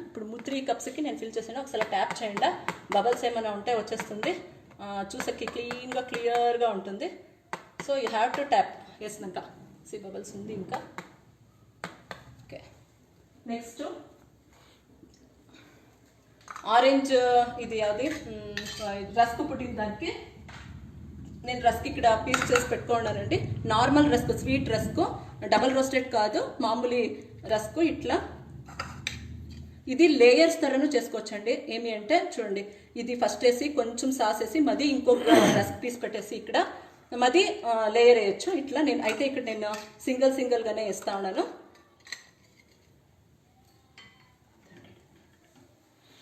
ఇప్పుడు 3 కప్స్కి నేను ఫిల్ చేసాను. ఒకసారి ట్యాప్ చేయండి, బబల్స్ ఏమైనా ఉంటే వచ్చేస్తుంది, చూసకి క్లియర్గా ఉంటుంది. So you have to tap వేసినాక. బబల్స్ ఉంది ఇంకా. ఓకే, నెక్స్ట్ ఆరెంజ్, ఇది అది రస్క్ పుట్టిన దానికి నేను రస్క్ ఇక్కడ పీస్ చేసి పెట్టుకున్నానండి. Normal rusk, sweet rusk, double roasted కాదు, మామూలు రస్క్. ఇట్లా ఇది లేయర్స్ తరను చేసుకోవచ్చండి. ఏమి అంటే చూడండి, ఇది ఫస్ట్ వేసి కొంచెం సాస్ వేసి మది ఇంకొక రస్క్ పీస్ పెట్టేసి ఇక్కడ మది లేయర్ వేయచ్చు. ఇట్లా నేను అయితే ఇక్కడ నేను సింగిల్గానే వేస్తా ఉన్నాను.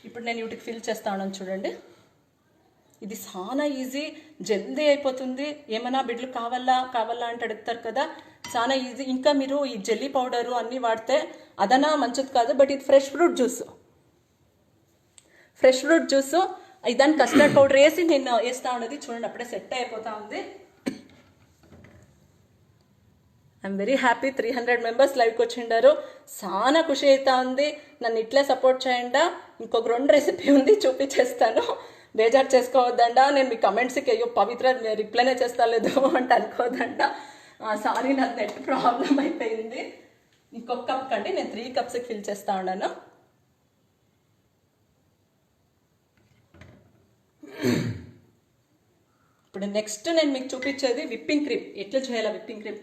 ఇప్పుడు నేను వీటికి ఫిల్ చేస్తా ఉన్నాను చూడండి. ఇది చాలా ఈజీ, జల్దీ అయిపోతుంది. ఏమైనా బిడ్లు కావాలా అంటే అడుగుతారు కదా, చాలా ఈజీ. ఇంకా మీరు ఈ జెల్లీ పౌడరు అన్నీ వాడితే అదనా మంచిది కాదు. బట్ ఇది ఫ్రెష్ ఫ్రూట్ జ్యూస్ దాన్ని కస్టర్డ్ పౌడర్ వేసి నేను వేస్తా ఉన్నది చూడండి. అప్పుడే సెట్ అయిపోతా ఉంది. I'm very happy. 300 మెంబర్స్ లైవ్కి వచ్చిండారు. చాలా ఖుషి అవుతా ఉంది. నన్ను ఇట్లే సపోర్ట్ చేయండా. ఇంకొక 2 రెసిపీ ఉంది, చూపించేస్తాను. బేజారు చేసుకోవద్దండా. నేను మీ కమెంట్స్కి అయ్యో పవిత్ర రిప్లైనే చేస్తా లేదు అంటే అనుకోవద్దండా. సారీ, నాకు నెట్ ప్రాబ్లం అయిపోయింది. ఇంకొక కప్ కంటే నేను 3 కప్స్కి ఫిల్ చేస్తా ఉన్నాను. ఇప్పుడు నెక్స్ట్ నేను మీకు చూపించేది విప్పింగ్ క్రీమ్. ఎట్లా చేయాలా విప్పింగ్ క్రీమ్?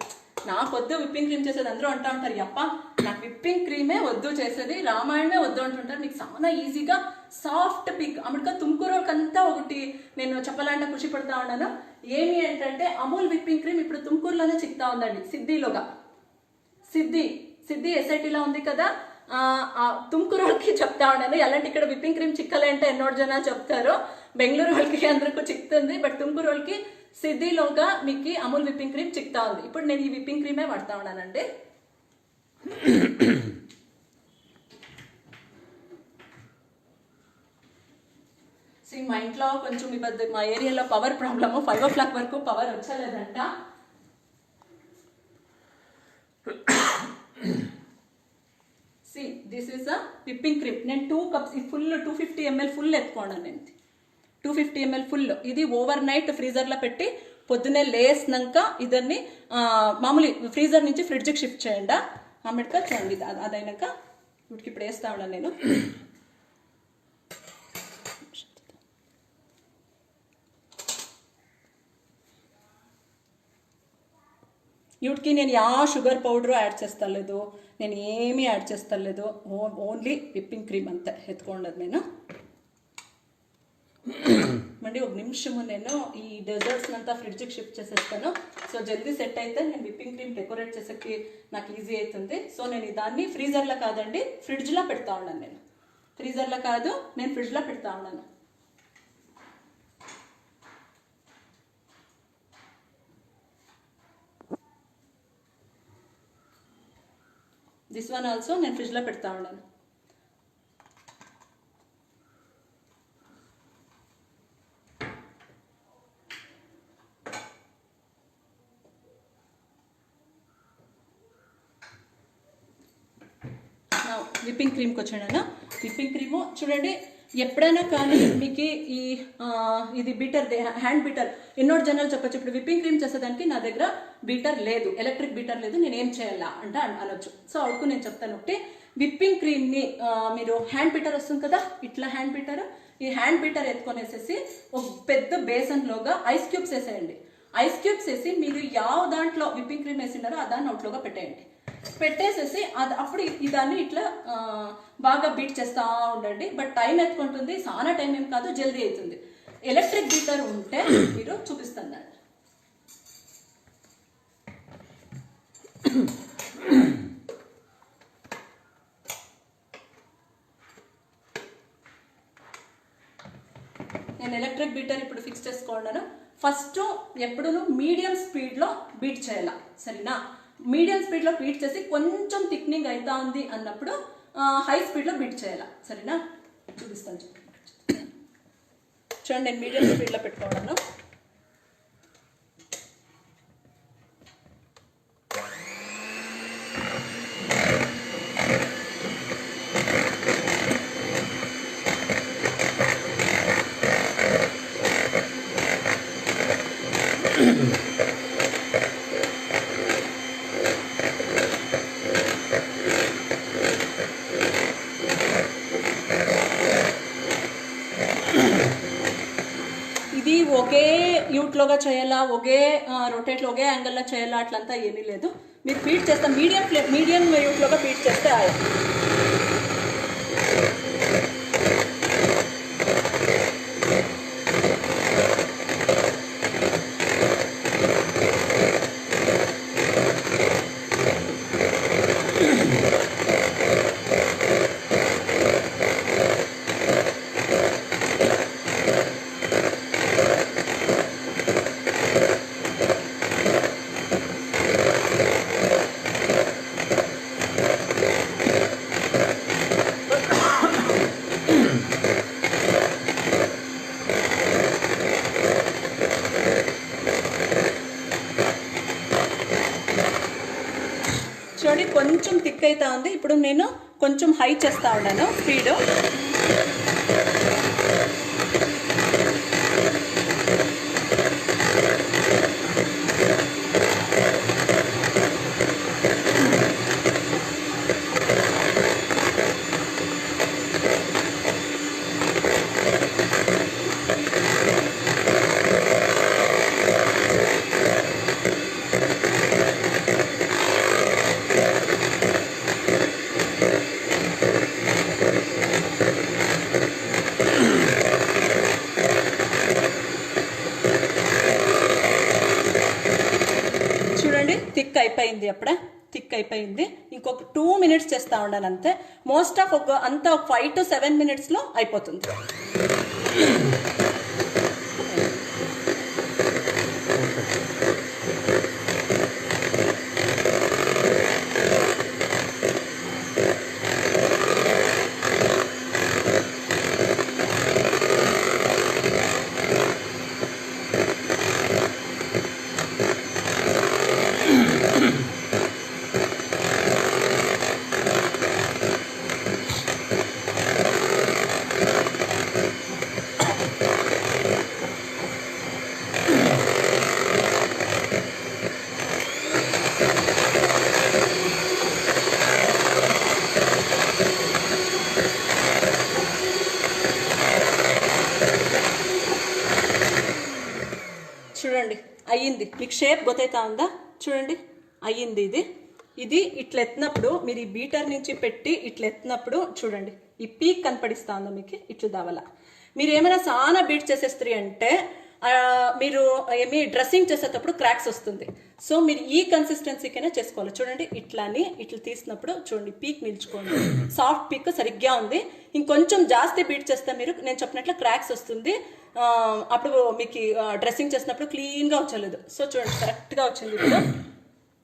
నాకు వద్దు విప్పింగ్ క్రీమ్ చేసేది. అందరూ అంటూ ఉంటారు, అప్ప నాకు విప్పింగ్ క్రీమే వద్దు చేసేది, రామాయణమే వద్దు అంటుంటారు. మీకు చాలా ఈజీగా సాఫ్ట్ పిక్ అమెరికా తుమ్కూరుకంతా ఒకటి నేను చెప్పాలంటే ఖుషి పడుతూ ఉన్నాను. ఏమి ఏంటంటే అమూల్ విప్పింగ్ క్రీమ్ ఇప్పుడు తుమ్కూరులోనే చిక్తా ఉందండి, సిద్ధిలోగా. సిద్ధి ఎస్ఐటీలో ఉంది కదా, ತುಮಕೂರು వాళ్ళకి చెప్తా ఉన్నాను. ఎలాంటి ఇక్కడ విప్పింగ్ క్రీమ్ చిక్కలే అంటే ఎన్నో జన చెప్తారు. బెంగళూరు వాళ్ళకి అందరికీ చిక్కుతుంది, బట్ ತುಮಕೂರು వాళ్ళకి సిద్ధిలోగా మీకు అమూల్ విప్పింగ్ క్రీమ్ చిక్తా ఉంది. ఇప్పుడు నేను ఈ విప్పింగ్ క్రీమే వాడుతా ఉన్నానండి. మా ఇంట్లో కొంచెం ఇబ్బంది, మా ఏరియాలో పవర్ ప్రాబ్లము. 5 o'clock వరకు పవర్ వచ్చలేదంట. This is a whipping cream. నేను 2 cups ఫుల్ 250 ml ఫుల్ ఎత్తుకోండి. నేను 250 ml ఫుల్ ఇది ఓవర్ నైట్ ఫ్రీజర్లో పెట్టి పొద్దున్నే లేసినాక ఇదన్ని మామూలు ఫ్రీజర్ నుంచి ఫ్రిడ్జ్కి షిఫ్ట్ చేయండి. ఆమెడక చూడండి, అదైనాక వీటికి ఇప్పుడు వేస్తా ఉన్నాను నేను. వీటికి నేను షుగర్ పౌడర్ యాడ్ చేస్తలేదు, నేను ఏమీ యాడ్ చేస్తలేదు. ఓన్లీ విప్పింగ్ క్రీమ్ అంతా ఎత్తుకోండి. నేను మళ్ళీ 1 నిమిషము నేను ఈ డెజర్ట్స్ అంతా ఫ్రిడ్జ్కి షిఫ్ట్ చేసేస్తాను. సో జల్దీ సెట్ అయితే నేను విప్పింగ్ క్రీమ్ డెకరేట్ చేసేకి నాకు ఈజీ అవుతుంది. సో నేను దాన్ని ఫ్రీజర్లో కాదండి ఫ్రిడ్జ్లో పెడతా ఉన్నాను. నేను ఫ్రీజర్లో కాదు, నేను ఫ్రిడ్జ్లో పెడతా ఉన్నాను. దిస్ వన్ ఆల్సో నేను ఫ్రిడ్జ్లో పెడతా ఉన్నాను. విప్పింగ్ క్రీమ్కి వచ్చాను. విప్పింగ్ క్రీము చూడండి, ఎప్పుడైనా కానీ మీకు ఇది బీటర్, హ్యాండ్ బీటర్, ఎన్నో జనాలు చెప్పచ్చు. ఇప్పుడు విప్పింగ్ క్రీమ్ చేసేదానికి నా దగ్గర బీటర్ లేదు, ఎలక్ట్రిక్ బీటర్ లేదు, నేను ఏం చేయాలా అంటే అనొచ్చు. సో అవుకు నేను చెప్తాను ఒకటి, విప్పింగ్ క్రీమ్ని మీరు హ్యాండ్ బీటర్ వస్తుంది కదా, ఇట్లా హ్యాండ్ బీటర్, ఈ హ్యాండ్ బీటర్ ఎత్తుకొనేసేసి ఒక పెద్ద బేసన్లోగా ఐస్ క్యూబ్స్ వేసేయండి. ఐస్ క్యూబ్స్ వేసి మీరు ಯಾವ దాంట్లో విప్పింగ్ క్రీమ్ వేసినారో ఆ దాన్ని అవుట్లోగా పెట్టేయండి. పెట్టేసేసి అప్పుడు దాన్ని ఇట్లా బాగా బీట్ చేస్తూ ఉండండి. బట్ టైం ఎత్తుకుంటుంది, చాలా టైం ఏం కాదు, జల్దీ అవుతుంది. ఎలక్ట్రిక్ బీటర్ ఉంటే మీరు చూపిస్తాను దాన్ని. నేను ఎలక్ట్రిక్ బీటర్ ఇప్పుడు ఫిక్స్ చేసుకున్నాను. ఫస్ట్ ఎప్పుడు మీడియం స్పీడ్లో బీట్ చేయాల, సరేనా? మీడియం స్పీడ్లో బీట్ చేసి కొంచెం థిక్నింగ్ అవుతా ఉంది అన్నప్పుడు హై స్పీడ్లో బీట్ చేయాలి. సరేనా, చూపిస్తాను. చూడండి, నేను మీడియం స్పీడ్లో పెట్టుకోవడాను. ఇది ఒకే యూట్లోగా చేయాలా, ఒకే రొటేట్లో ఒకే యాంగిల్లో చేయాలా అట్లంతా ఏమీ లేదు. మీరు బీట్ చేస్తే మీడియం యూట్లోగా బీట్ చేస్తే చూడండి, కొంచెం థిక్ అవుతా ఉంది. ఇప్పుడు నేను కొంచెం హై చేస్తా ఉన్నాను స్పీడ్. థిక్ అయిపోయింది. అప్పుడే థిక్ అయిపోయింది. ఇంకొక 2 minutes చేస్తా ఉండాను అంతే. మోస్ట్ ఆఫ్ అంతా 5 to 7 minutesలో అయిపోతుంది. చూడండి, అయ్యింది. మీకు షేప్ గొతైతా ఉందా? చూడండి, అయ్యింది. ఇది ఇట్లా ఎత్తినప్పుడు, మీరు ఈ బీటర్ నుంచి పెట్టి ఇట్లా ఎత్తినప్పుడు చూడండి, ఈ పీక్ కనపడిస్తా ఉందా మీకు? ఇట్లు దావల. మీరు ఏమైనా చాలా బీట్ చేసేస్తారు అంటే మీరు ఏమి డ్రెస్సింగ్ చేసేటప్పుడు క్రాక్స్ వస్తుంది. సో మీరు ఈ కన్సిస్టెన్సీకైనా చేసుకోవాలి. చూడండి, ఇట్లా తీసినప్పుడు చూడండి, పీక్ నిల్చుకోండి. సాఫ్ట్ పీక్ సరిగ్గా ఉంది. ఇంకొంచెం జాస్తి బీట్ చేస్తే మీరు నేను చెప్పినట్లు క్రాక్స్ వస్తుంది. అప్పుడు మీకు డ్రెస్సింగ్ చేసినప్పుడు క్లీన్గా వచ్చలేదు. సో చూడండి, కరెక్ట్గా వచ్చింది. ఇప్పుడు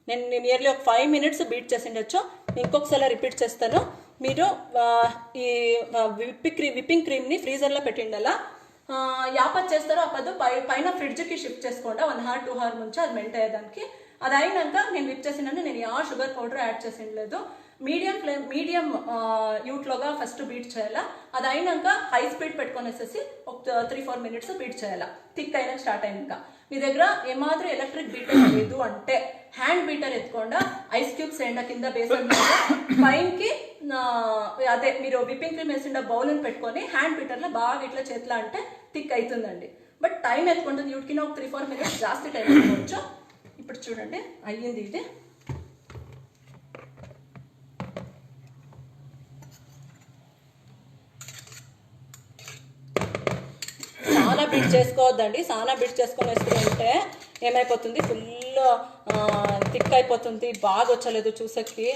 నేను నియర్లీ ఒక 5 minutes బీట్ చేసిండొచ్చు. ఇంకొకసారి రిపీట్ చేస్తాను. మీరు ఈ విప్పింగ్ క్రీమ్ని ఫ్రీజర్లో పెట్టిండాలా. యాపత్ చేస్తారో అప్పదు పైన ఫ్రిడ్జ్కి షిఫ్ట్ చేసుకోండి. 1 hour 2 hour నుంచి అది మెంట్ అయ్యేదానికి. అది అయినాక నేను విప్ చేసినాను. నేను షుగర్ పౌడర్ యాడ్ చేసిండలేదు. మీడియం యూట్లోగా ఫస్ట్ బీట్ చేయాలా. అది అయినాక హై స్పీడ్ పెట్టుకొనేసేసి ఒక 3-4 minutes బీట్ చేయాలా. థిక్ అయినా స్టార్ట్ అయినాక మీ దగ్గర ఏమాత్రం ఎలక్ట్రిక్ బీటర్ లేదు అంటే హ్యాండ్ బీటర్ ఎత్తుకోండా. ఐస్ క్యూబ్స్ ఎండ కింద బేసన్ పైనకి అదే మీరు విప్పింగ్ క్రీమ్ వేసిండ బౌల్ని పెట్టుకొని హ్యాండ్ బీటర్లో బాగా ఇట్లా చేతిలో అంటే థిక్ అవుతుందండి. బట్ టైం ఎత్తుకుంటుంది. వీటికి ఒక 3-4 minutes జాస్తి టైం ఎత్తుకోవచ్చు. ఇప్పుడు చూడండి, అయ్యింది. ఇది చాలా బిట్ చేసుకోవద్దండి. చాలా బిట్ చేసుకొని వేసుకుంటే ఏమైపోతుంది, ఫుల్ థిక్ అయిపోతుంది. బాగా వచ్చలేదు చూసకి.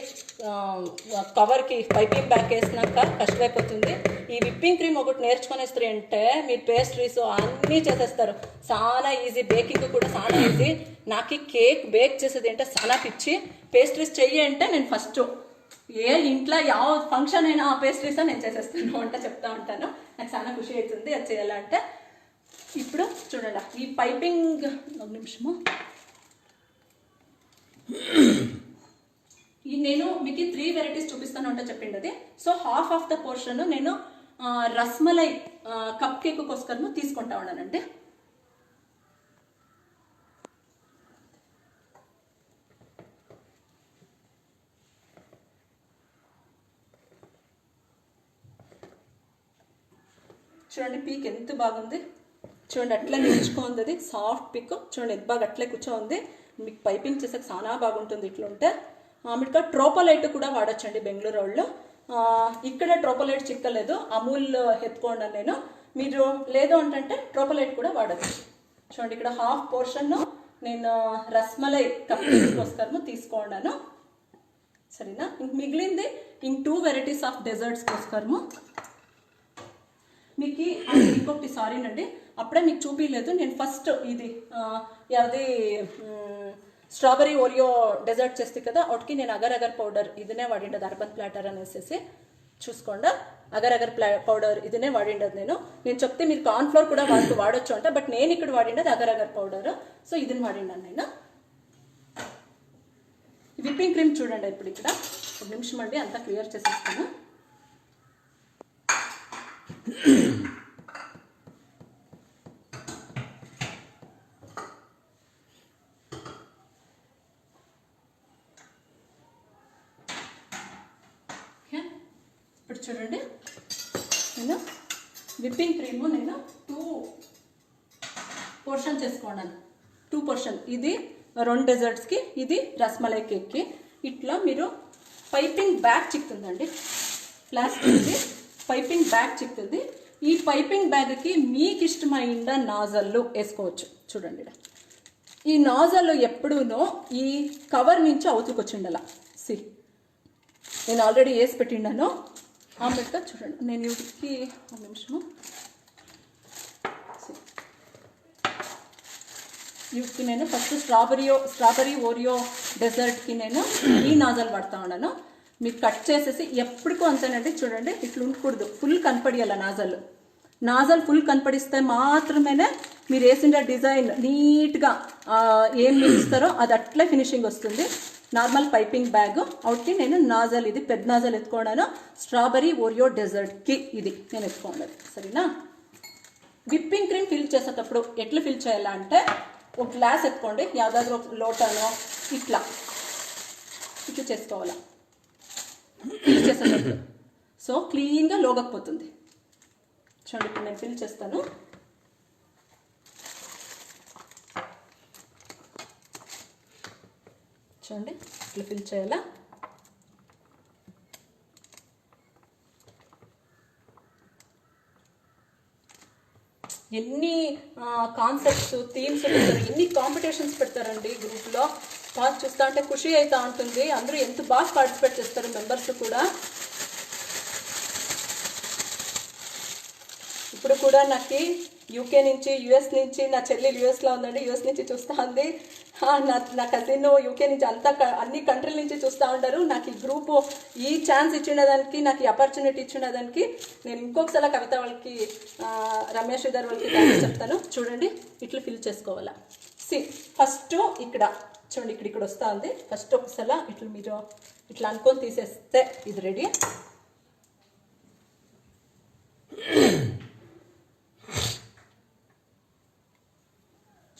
కవర్కి పైపింగ్ బ్యాక్ వేసినాక కష్టమైపోతుంది. ఈ విప్పింగ్ క్రీమ్ ఒకటి నేర్చుకొనేస్తారు అంటే మీరు పేస్ట్రీస్ అన్నీ చేసేస్తారు. చాలా ఈజీ. బేకింగ్ కూడా చాలా ఈజీ. నాకు కేక్ బేక్ చేసేది అంటే చాలా పిచ్చి. పేస్ట్రీస్ చెయ్యి అంటే నేను ఫస్ట్ ఏ ఇంట్లో ಯಾವ ఫంక్షన్ అయినా ఆ పేస్ట్రీస్ నేను చేసేస్తాను వంట చెప్తా ఉంటాను. నాకు చాలా ఖుషి అవుతుంది అది చేయాలంటే. ఇప్పుడు చూడండి ఈ పైపింగ్ ఒక నిమిషము నేను మీకు 3 వెరైటీస్ చూపిస్తాను అంటే చెప్పింది అది. So half of the portion నేను రస్మలై కప్ కేక్ కోసము తీసుకుంటా ఉన్నానండి. చూడండి పీక్ ఎంత బాగుంది, చూడండి అట్లా నిలుచుకుంది, అది సాఫ్ట్ పీక్ చూడండి ఎంత బాగా అట్లే కూర్చోంది. మీకు పైపింగ్ చేసాక చాలా బాగుంటుంది. ఇట్లుంటే మీకు ట్రోపోలైట్ కూడా వాడచ్చండి బెంగళూరు వాళ్ళు. ఇక్కడ ట్రోపోలైట్ చిక్కలేదు, అమూల్ ఎత్తుకోండి నేను. మీరు లేదు అంటే ట్రోపోలైట్ కూడా వాడచ్చు. చూడండి ఇక్కడ హాఫ్ పోర్షన్ నేను రస్మలై కప్ కోసము తీసుకున్నాను. సరేనా, ఇంక మిగిలింది ఇంక 2 వెరైటీస్ ఆఫ్ డెజర్ట్స్ కోసము మీకు. ఇంకొకటి సారీనండి అప్పుడే మీకు చూపించలేదు నేను. ఫస్ట్ ఇది అది స్ట్రాబెరీ ఓరియో డెజర్ట్ చేస్తే కదా వాటికి నేను అగర్ అగర్ పౌడర్ ఇదినే వాడిండదు, అర్బన్ ప్లాటర్ అనేసి చూసుకోండి. అగర్ అగర్ పౌడర్ ఇదినే వాడిండదు నేను. చెప్తే మీరు కార్న్ ఫ్లోర్ కూడా వాడొచ్చు అంటే, బట్ నేను ఇక్కడ వాడిండదు అగర్ అగర్ పౌడర్. సో ఇదిని వాడిండాను నేను. విప్పింగ్ క్రీమ్ చూడండి ఇప్పుడు ఇక్కడ ఒక నిమిషం అండి అంతా క్లియర్ చేసేస్తాను. ఇప్పుడు చూడండి నేను విప్పింగ్ క్రీము నేను 2 పోర్షన్ చేసుకున్నాను. 2 పోర్షన్ ఇది 2 డెజర్ట్స్కి, ఇది రస్మలై కేక్కి. ఇట్లా మీరు పైపింగ్ బ్యాగ్ చిక్కుతుందండి, ప్లాస్టిక్ది పైపింగ్ బ్యాగ్ చిక్కుతుంది. ఈ పైపింగ్ బ్యాగ్కి మీకు ఇష్టమైన నాజల్లు వేసుకోవచ్చు. చూడండి ఈ నాజల్లు ఎప్పుడూనో ఈ కవర్ నుంచి అవతలకు వచ్చిండాల. సి నేను ఆల్రెడీ వేసి పెట్టిండాను. పెడతా చూడండి. నేను వీటికి ఒక నిమిషము వీటికి నేను ఫస్ట్ స్ట్రాబెరీ ఓరియో డెజర్ట్కి నేను ఈ నాజల్ వాడుతూ ఉన్నాను. మీరు కట్ చేసేసి ఎప్పటికో అంతేనండి. చూడండి ఇట్లా ఉండకూడదు, ఫుల్ కనపడియాల నాజల్ ఫుల్ కనపడిస్తే మాత్రమే మీరు వేసిన డిజైన్ నీట్గా ఏం ఇస్తారో అది అట్లే ఫినిషింగ్ వస్తుంది. నార్మల్ పైపింగ్ బ్యాగ్ అవుట్కి నేను నాజల్ ఇది పెద్ద నాజల్ ఎత్తుకున్నాను. స్ట్రాబెరీ ఓరియో డెజర్ట్కి ఇది నేను ఎత్తుకున్నాను. సరేనా, విప్పింగ్ క్రీమ్ ఫిల్ చేసేటప్పుడు ఎట్లా ఫిల్ చేయాలంటే ఒక గ్లాస్ ఎత్తుకోండి, యాదాద్రి లోటానో ఇట్లా చేసుకోవాలా ఫిల్ చేసేటప్పుడు. సో క్లీన్గా లోగకపోతుంది. చూడండి ఇప్పుడు నేను ఫిల్ చేస్తాను. చూడండి ఇట్లా ఫిల్ చేయాలా. ఎన్ని కాన్సెప్ట్స్ థీమ్స్ పెడతారు, ఎన్ని కాంపిటీషన్స్ పెడతారండి గ్రూప్లో. చూస్తా అంటే ఖుషి అవుతా ఉంటుంది. అందరూ ఎంత బాగా పార్టిసిపేట్ చేస్తారు మెంబర్స్ కూడా. ఇప్పుడు కూడా నాకు యూకే నుంచి యుఎస్ నుంచి నా చెల్లి యుఎస్లో ఉందండి, యుఎస్ నుంచి చూస్తూ ఉంది. నా కజిన్ యూకే నుంచి అన్ని కంట్రీల నుంచి చూస్తూ ఉంటారు. నాకు ఈ గ్రూపు ఈ ఛాన్స్ ఇచ్చిన దానికి, నాకు ఈ ఆపర్చునిటీ ఇచ్చిన దానికి నేను ఇంకొకసారి కవిత వాళ్ళకి, రమేష్ ఇద్దరు వాళ్ళకి థ్యాంక్స్ చెప్తాను. చూడండి ఇట్లా ఫిల్ చేసుకోవాలా. ఫస్ట్ ఇక్కడ చూడండి ఇక్కడ వస్తూ ఉంది. ఫస్ట్ ఒకసారి ఇట్లా మీరు ఇట్లా అనుకొని తీసేస్తే ఇది రెడీ.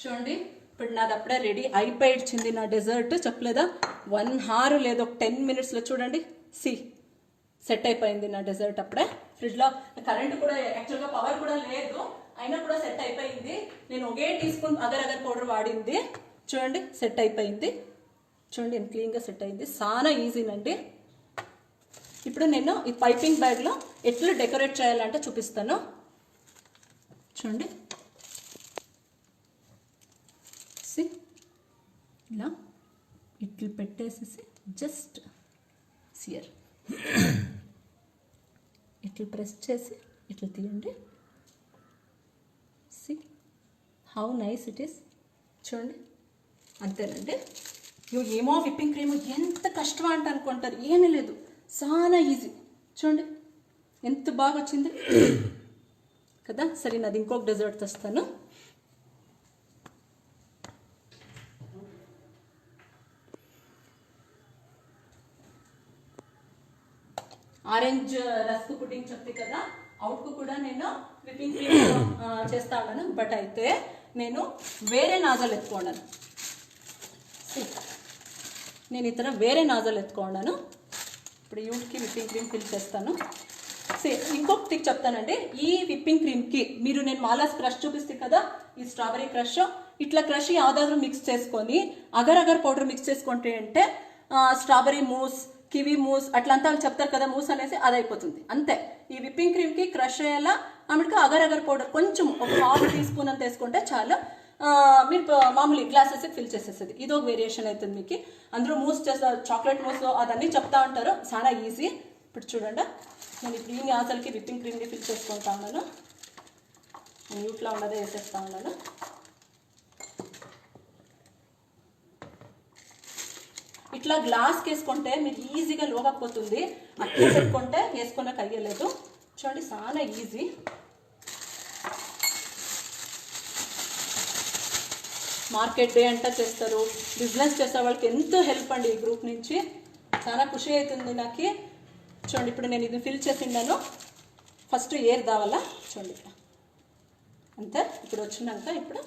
చూడండి ఇప్పుడు నాది అప్పుడే రెడీ అయిపోయింది. నా డెజర్ట్ చెప్పలేదా 1 hour లేదు, ఒక 10 minutesలో చూడండి సెట్ అయిపోయింది నా డెజర్ట్. అప్పుడే ఫ్రిడ్జ్లో కరెంట్ కూడా యాక్చువల్గా పవర్ కూడా లేదు, అయినా కూడా సెట్ అయిపోయింది. నేను ఒకే టీస్పూన్ అగర్ పౌడర్ వాడింది. చూడండి సెట్ అయిపోయింది. చూడండి ఎంత క్లీన్గా సెట్ అయింది. చాలా ఈజీనండి. ఇప్పుడు నేను ఈ పైపింగ్ బ్యాగ్లో ఎట్లా డెకరేట్ చేయాలంటే చూపిస్తాను. చూడండి ఇలా ఇట్లా పెట్టేసేసి జస్ట్ సియర్ ఇట్లా ప్రెస్ చేసి ఇట్లా తీయండి. How nice it is. చూడండి అంతేనండి. ఏమో విప్పింగ్ క్రీమ్ ఎంత కష్టం అంట అనుకుంటారు, ఏమీ లేదు, చాలా ఈజీ. చూడండి ఎంత బాగా వచ్చింది కదా. సరే నాది ఇంకొక డెజర్ట్ తెస్తాను. ఆరెంజ్ రస్క్ పుడ్డింగ్ చెప్తే కదా, అవుట్కు కూడా నేను విప్పింగ్ క్రీమ్ చేస్తా ఉన్నాను. బట్ అయితే నేను వేరే నాజల్ ఎత్తుకున్నాను. నేను ఇతర వేరే నాజల్ ఎత్తుకున్నాను. ఇప్పుడు యూట్కి విప్పింగ్ క్రీమ్ ఫిల్ చేస్తాను. ఇంకొక టిక్ చెప్తానండి. ఈ విప్పింగ్ క్రీమ్కి మీరు నేను మాలాస్ క్రష్ చూపిస్తే కదా, ఈ స్ట్రాబెరీ క్రష్ ఇట్లా క్రష్ యాదాద్రు మిక్స్ చేసుకొని అగర్ అగర్ పౌడర్ మిక్స్ చేసుకుంటే అంటే స్ట్రాబెరీ మూస్, కివీ మూస్ అట్లంతా చెప్తారు కదా, మూస్ అనేసి అది అయిపోతుంది అంతే. ఈ విప్పింగ్ క్రీమ్కి క్రష్ అయ్యేలా ఆమెకి అగర్ అగర్ పౌడర్ కొంచెం ఒక 1/2 టీ స్పూన్ అంత వేసుకుంటే చాలా మీరు మామూలు గ్లాసెస్ ఫిల్ చేసేస్తుంది. ఇది ఒక వేరియేషన్ అవుతుంది మీకు. అందరూ మూస్ చేస్తారు, చాక్లెట్ మూస్ అదన్నీ చెప్తా ఉంటారు, చాలా ఈజీ. ఇప్పుడు చూడండి, నేను ఇప్పుడు ఈ నాజల్కి విప్పింగ్ క్రీమ్ని ఫిల్ చేసుకుంటా ఉన్నాను. న్యూట్లో ఉన్నదే వేసేస్తా ఉన్నాను. ఇట్లా గ్లాస్కి వేసుకుంటే మీరు ఈజీగా లోకపోతుంది, అట్లా పెట్టుకుంటే వేసుకున్నాక అయ్యలేదు. చూడండి చాలా ఈజీ. మార్కెట్ డే అంతా చేస్తారు, బిజినెస్ చేసే వాళ్ళకి ఎంతో హెల్ప్ అండి ఈ గ్రూప్ నుంచి. చాలా ఖుషి అవుతుంది నాకు. చూడండి ఇప్పుడు నేను ఇది ఫిల్ చేసిండాను. ఫస్ట్ ఎయిర్ దావాలా చూడండి ఇక్కడ అంతే. ఇప్పుడు వచ్చినాక ఇప్పుడు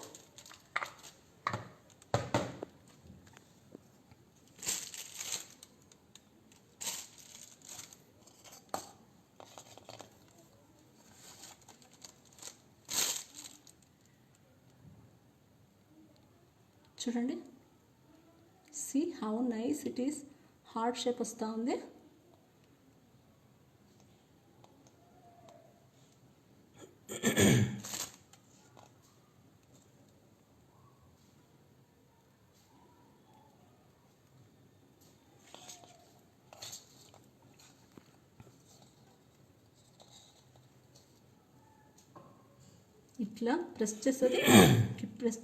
చూడండి, see how nice it is. Heart shape వస్తూ ఉంది. ఇట్లా ప్రెస్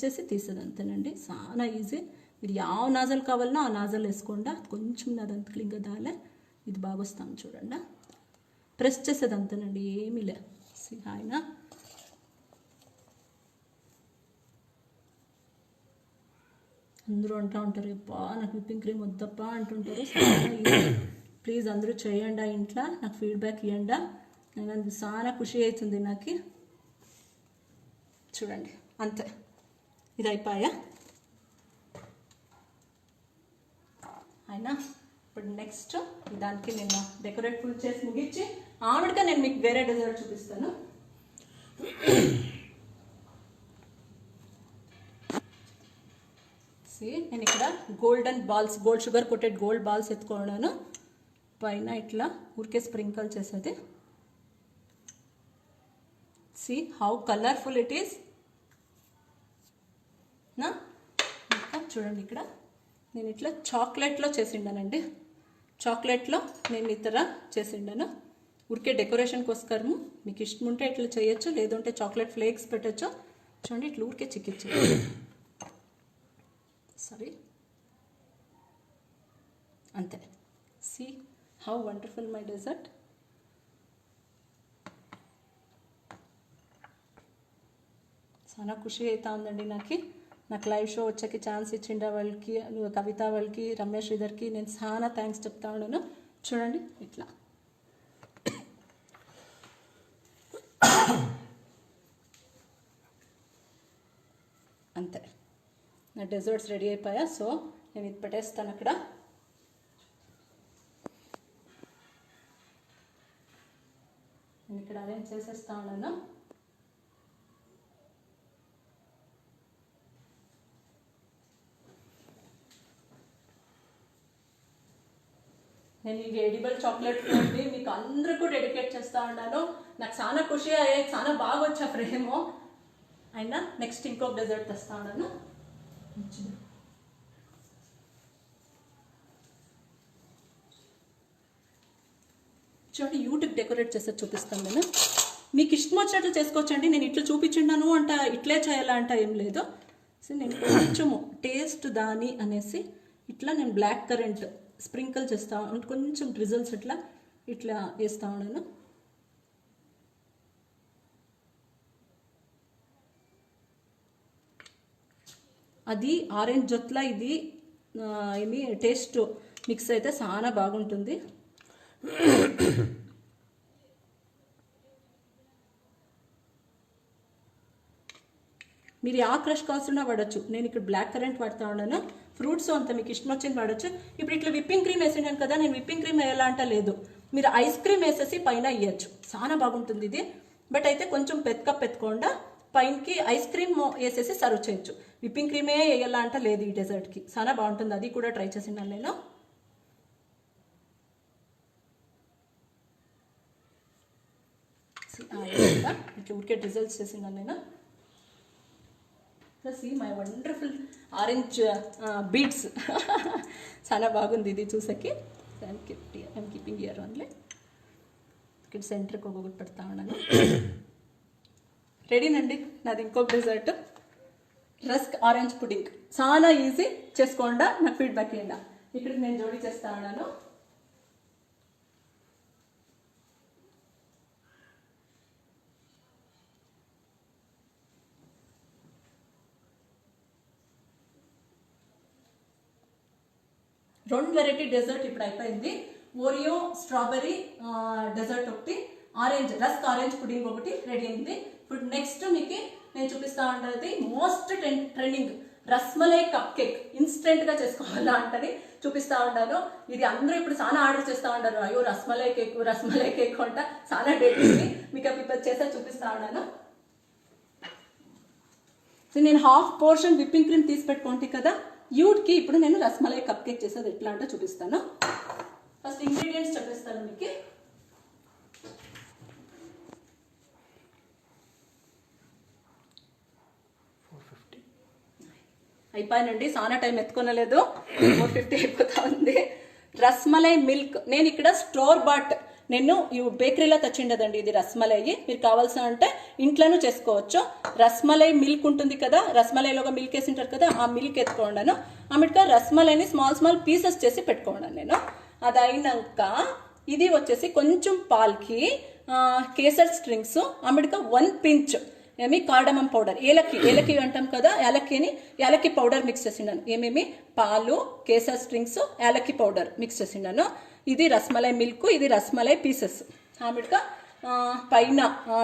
చేసి తీసేది అంతేనండి. చాలా ఈజీ. మీరు ಯಾವ నాజల్ కావాలన్నా ఆ నాజల్ వేసుకోండి. కొంచెం నాదంత క్లీన్గా దాలే, ఇది బాగా వస్తాను చూడండి. ప్రెస్ చేసేది అంతేనండి, ఏమీ లే. ఆయన అందరూ అంటూ ఉంటారు, అబ్బా నాకు విప్పింగ్ క్రీమ్ వద్దప్పా అంటుంటారు. చాలా ఈజీ. ప్లీజ్ అందరూ చేయండి ఇంట్లో, నాకు ఫీడ్బ్యాక్ ఇవ్వండి. నేను అది చాలా ఖుషి అవుతుంది నాకు. చూడండి అంతే, ఇది అయిపోయా అయినా. ఇప్పుడు నెక్స్ట్ దానికి నేను డెకరేట్ ఫుల్ చేసి ముగించి ఆవిడగా నేను మీకు వేరే డెజర్ట్ చూపిస్తాను. నేను ఇక్కడ golden balls, gold sugar coated gold balls ఎత్తుకున్నాను. పైన ఇట్లా ఊరికే స్ప్రింకల్ చేసేది. See how colorful it is. నా చూడండి ఇక్కడ నేను ఇట్లా చాక్లెట్లో చేసిండానండి. చాక్లెట్లో నేను ఇతర చేసిండాను. ఊరికే డెకరేషన్ కోసము మీకు ఇష్టం ఉంటే ఇట్లా చేయొచ్చు, లేదంటే చాక్లెట్ ఫ్లేక్స్ పెట్టచ్చు. చూడండి ఇట్లా ఊరికే చిక్కిచ్చు. సారీ అంతే. See how wonderful my dessert. చాలా ఖుషి అవుతా ఉందండి నాకు లైవ్ షో వచ్చాక ఛాన్స్ ఇచ్చిండ వాళ్ళకి, కవిత వాళ్ళకి, రమేష్ శ్రీధర్కి నేను చాలా థ్యాంక్స్ చెప్తా ఉన్నాను. చూడండి ఇట్లా అంతే. నా డెజర్ట్స్ రెడీ అయిపోయా. సో నేను ఇది పెట్టేస్తాను అక్కడ. నేను ఇక్కడ అరేంజ్ చేసేస్తా ఉన్నాను. నేను ఈ ఎడిబుల్ చాక్లెట్ ఫ్లేవర్ని మీకు అందరికీ డెడికేట్ చేస్తూ ఉన్నాను. నాకు చాలా ఖుషి అయ్యాయి, చాలా బాగా వచ్చా ఫ్రేమో. అయినా నెక్స్ట్ ఇంకొక డెజర్ట్ తెస్తా ఉన్నాను. చూడండి యూట్యూబ్ డెకరేట్ చేస్తే చూపిస్తాను నేను. మీకు ఇష్టం వచ్చినట్లు చేసుకోవచ్చండి. నేను ఇట్లా చూపించున్నాను అంట, ఇట్లే చేయాలా అంట ఏం లేదు. సో నేను కొంచెము టేస్ట్ దాని అనేసి ఇట్లా నేను బ్లాక్ కరెంట్ స్ప్రింకిల్ చేస్తా కొంచెం డ్రిజల్స్ ఇట్లా వేస్తా ఉన్నాను. అది ఆరెంజ్ జొత్ల ఇది ఏమి టేస్ట్ మిక్స్ అయితే చాలా బాగుంటుంది. మీరు ఆ క్రష్ కావాల్సిన వాడచ్చు. నేను ఇక్కడ బ్లాక్ కరెంట్ వాడుతూ ఉన్నాను. ఫ్రూట్స్ అంతా మీకు ఇష్టం వచ్చింది వాడచ్చు. ఇప్పుడు ఇట్లా విప్పింగ్ క్రీమ్ వేసినాను కదా, నేను విప్పింగ్ క్రీమ్ వేయాలా అంటే లేదు, మీరు ఐస్ క్రీమ్ వేసేసి పైన వేయచ్చు, చాలా బాగుంటుంది ఇది. బట్ అయితే కొంచెం పెట్టుకోకుండా పైనకి ఐస్ క్రీమ్ వేసేసి సర్వ్ చేయొచ్చు. విప్పింగ్ క్రీమే వేయాలా అంటే లేదు ఈ డెజర్ట్కి, చాలా బాగుంటుంది. అది కూడా ట్రై చేసినాను నేను. ఇట్లా ఊరికే రిజల్ట్స్ చేసినాను నేను. See my wonderful orange beads చాలా బాగుంది ఇది చూసకి. I'm keeping here only. ఇక్కడ సెంటర్కి ఒక్కొక్కటి పెడతా ఉన్నాను. రెడీనండి నాది ఇంకొక డెజర్ట్, రస్క్ ఆరెంజ్ పుడింగ్. చాలా ఈజీ, చేసుకోండా నాకు ఫీడ్బ్యాక్ ఇవ్వండి. ఇక్కడ నేను జోడీ చేస్తా ఉన్నాను. రెండు వెరైటీ డెజర్ట్ ఇప్పుడు అయిపోయింది. ఓరియో స్ట్రాబెరీ డెజర్ట్ ఒకటి, ఆరెంజ్ రస్క్ ఆరెంజ్ పుడింగ్ ఒకటి రెడీ అయింది. ఇప్పుడు నెక్స్ట్ మీకు నేను చూపిస్తా ఉంటుంది most trending rasmalai cup cake. ఇన్స్టెంట్గా చేసుకోవాలా అంటని చూపిస్తా ఉంటాను. ఇది అందరూ ఇప్పుడు చాలా ఆర్డర్ చేస్తూ ఉంటారు, అయ్యో రస్మలై కేక్ అంట, చాలా డేట్ ఉంది. మీకు ప్రిపేర్ చేసా చూపిస్తా ఉన్నాను. సో నేను హాఫ్ పోర్షన్ విప్పింగ్ క్రీమ్ తీసి పెట్టుకోండి కదా, యూట్కి ఇప్పుడు నేను రస్మలై కప్ కేక్ చేసేది ఎట్లా అంటే చూపిస్తాను. ఫస్ట్ ఇంగ్రీడియంట్స్ చెప్పేస్తాను మీకు. అయిపోయానండి, చాలా టైం ఎత్తుకోనలేదు, 450 అయిపోతా ఉంది. రస్మలై మిల్క్ నేను ఇక్కడ స్టోర్ బాట్ నేను బేకరీలో తెచ్చిండదండి ఇది రస్మలై. మీరు కావాల్సిన అంటే ఇంట్లోనూ చేసుకోవచ్చు. రస్మలై మిల్క్ ఉంటుంది కదా, రస్మలైలోగా మిల్క్ వేసింటారు కదా, ఆ మిల్క్ ఎత్తుకోండాను. ఆమెక రస్మలైని స్మాల్ పీసెస్ చేసి పెట్టుకోండి నేను. అది అయినాక ఇది వచ్చేసి కొంచెం పాల్కి కేసర్ స్ట్రింగ్స్, ఆమెక 1 pinch ఏమి కార్డమం పౌడర్, ఏలకి అంటాం కదా, యాలక్కి పౌడర్ మిక్స్ చేసినాను. ఏమేమి పాలు, కేసర్ స్ట్రింగ్స్, యాలక్కి పౌడర్ మిక్స్ చేసినాను. ఇది రస్మలై మిల్క్, ఇది రస్మలై పీసెస్. ఆమెక పైన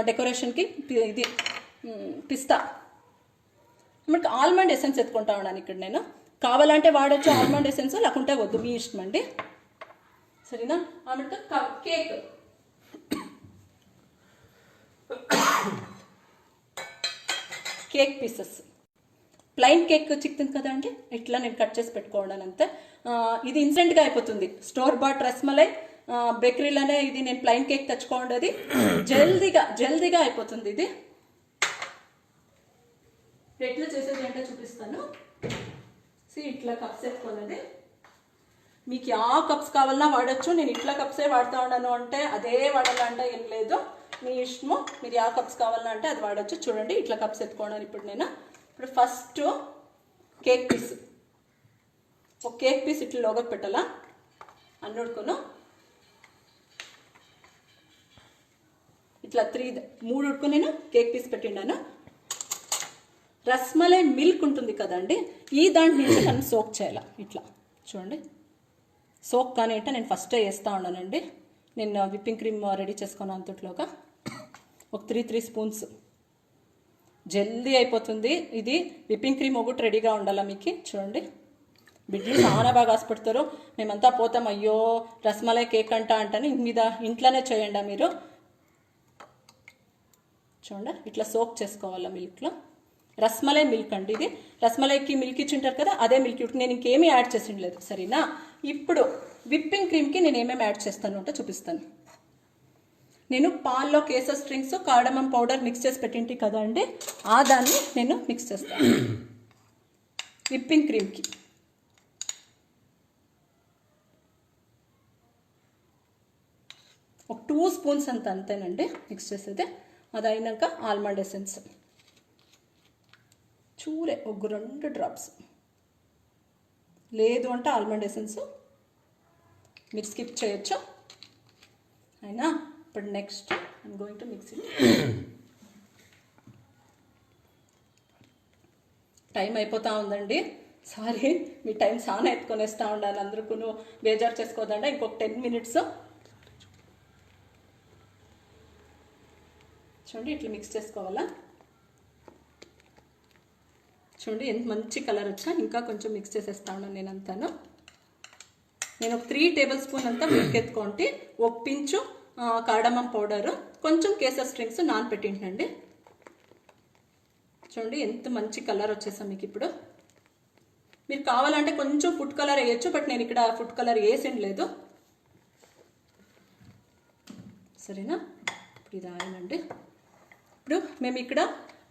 డెకరేషన్కి ఇది పిస్తా. ఆమెకు ఆల్మండ్ ఎసెన్స్ ఎత్తుకుంటా ఉన్నాను ఇక్కడ నేను. కావాలంటే వాడచ్చు ఆల్మండ్ ఎసెన్స్, లేకుంటే వద్దు, మీ ఇష్టం అండి. సరేనా. ఆమెక కేక్ పీసెస్, ప్లైన్ కేక్ చిక్తుంది కదా అండి, ఇట్లా నేను కట్ చేసి పెట్టుకోవడం అంతే. ఇది ఇన్స్టెంట్గా అయిపోతుంది. స్టోర్ బాట్ రస్మలై బేకరీలోనే ఇది నేను ప్లైన్ కేక్ తెచ్చుకోండి, జల్దీగా అయిపోతుంది. ఇది ఎట్లా చేసేది అంటే చూపిస్తాను. ఇట్లా కప్స్ ఎత్తుకోనండి. మీకు ఆ కప్స్ కావాలన్నా వాడచ్చు, నేను ఇట్లా కప్సే వాడుతూ ఉన్నాను అంటే అదే వాడాలంటే ఏం లేదు, మీ ఇష్టము. మీరు ఆ కప్స్ కావాలన్నా అంటే అది వాడచ్చు. చూడండి ఇట్లా కప్స్ ఎత్తుకోవడానికి ఇప్పుడు ఫస్ట్ కేక్ పీస్, ఒక కేక్ పీస్ ఇట్లా లోగకు పెట్టాలా అన్ని ఉడుకును. ఇట్లా 3 ఉడుకు నేను కేక్ పీస్ పెట్టిండాను. రస్మలై మిల్క్ ఉంటుంది కదండి, ఈ దాంట్లో నుంచి నన్ను సోక్ చేయాలి. ఇట్లా చూడండి, సోక్ కానీ అంటే నేను ఫస్టే వేస్తూ ఉన్నానండి. నేను విప్పింగ్ క్రీమ్ రెడీ చేసుకున్నాను అంతట్లోగా. ఒక 3 స్పూన్స్ జల్దీ అయిపోతుంది. ఇది విప్పింగ్ క్రీమ్ ఒకటి రెడీగా ఉండాలా మీకు. చూడండి బిడ్డలు చాలా బాగా ఆశపడతారు, మేమంతా పోతాం అయ్యో రస్మలై కేక్ అంటని మీద ఇంట్లోనే చేయండి మీరు. చూడండి ఇట్లా సోక్ చేసుకోవాలా మిల్క్లో. రస్మలై మిల్క్ అండి ఇది, రస్మలైకి మిల్క్ ఇచ్చింటారు కదా అదే మిల్క్. నేను ఇంకేమీ యాడ్ చేసిండలేదు. సరేనా. ఇప్పుడు విప్పింగ్ క్రీమ్కి నేను ఏమేమి యాడ్ చేస్తాను అంటే చూపిస్తాను. నేను పాల్లో కేసర్ స్ట్రింగ్స్, కార్డమం పౌడర్ మిక్స్ చేసి పెట్టింటి కదా అండి, ఆ దాన్ని నేను మిక్స్ చేస్తాను విప్పింగ్ క్రీమ్కి. ఒక 2 స్పూన్స్ అంతేనండి మిక్స్ చేసేది. అది అయినాక ఆల్మండ్ ఎసెన్స్ చూరే ఒక 2 డ్రాప్స్, లేదు అంటే ఆల్మండ్ ఎసెన్స్ మీరు స్కిప్ చేయొచ్చు. అయినా ఇప్పుడు next I'm going to mix it. Time అయిపోతూ ఉందండి. సారీ, మీ టైం చాలా ఎత్తుకొనేస్తూ ఉండాలి. అందరికీ బేజారు చేసుకోదండి. ఇంకొక 10 minutes. చూడండి ఇట్లా మిక్స్ చేసుకోవాలా. చూడండి ఎంత మంచి కలర్ వచ్చా. ఇంకా కొంచెం మిక్స్ చేసేస్తా ఉన్నాను నేను అంతాను. నేను ఒక 3 tablespoon అంతా మిల్క్ ఎత్తుకోండి. ఒక పించు కార్డమమ్ పౌడరు, కొంచెం కేసర్ స్ట్రింగ్స్ నానపెట్టింటండి. చూడండి ఎంత మంచి కలర్ వచ్చేసా మీకు. ఇప్పుడు మీరు కావాలంటే కొంచెం ఫుడ్ కలర్ వేయచ్చు, బట్ నేను ఇక్కడ ఫుడ్ కలర్ వేసింది లేదు. సరేనా, ఇప్పుడు ఇది ఆయినండి. ఇప్పుడు మేము ఇక్కడ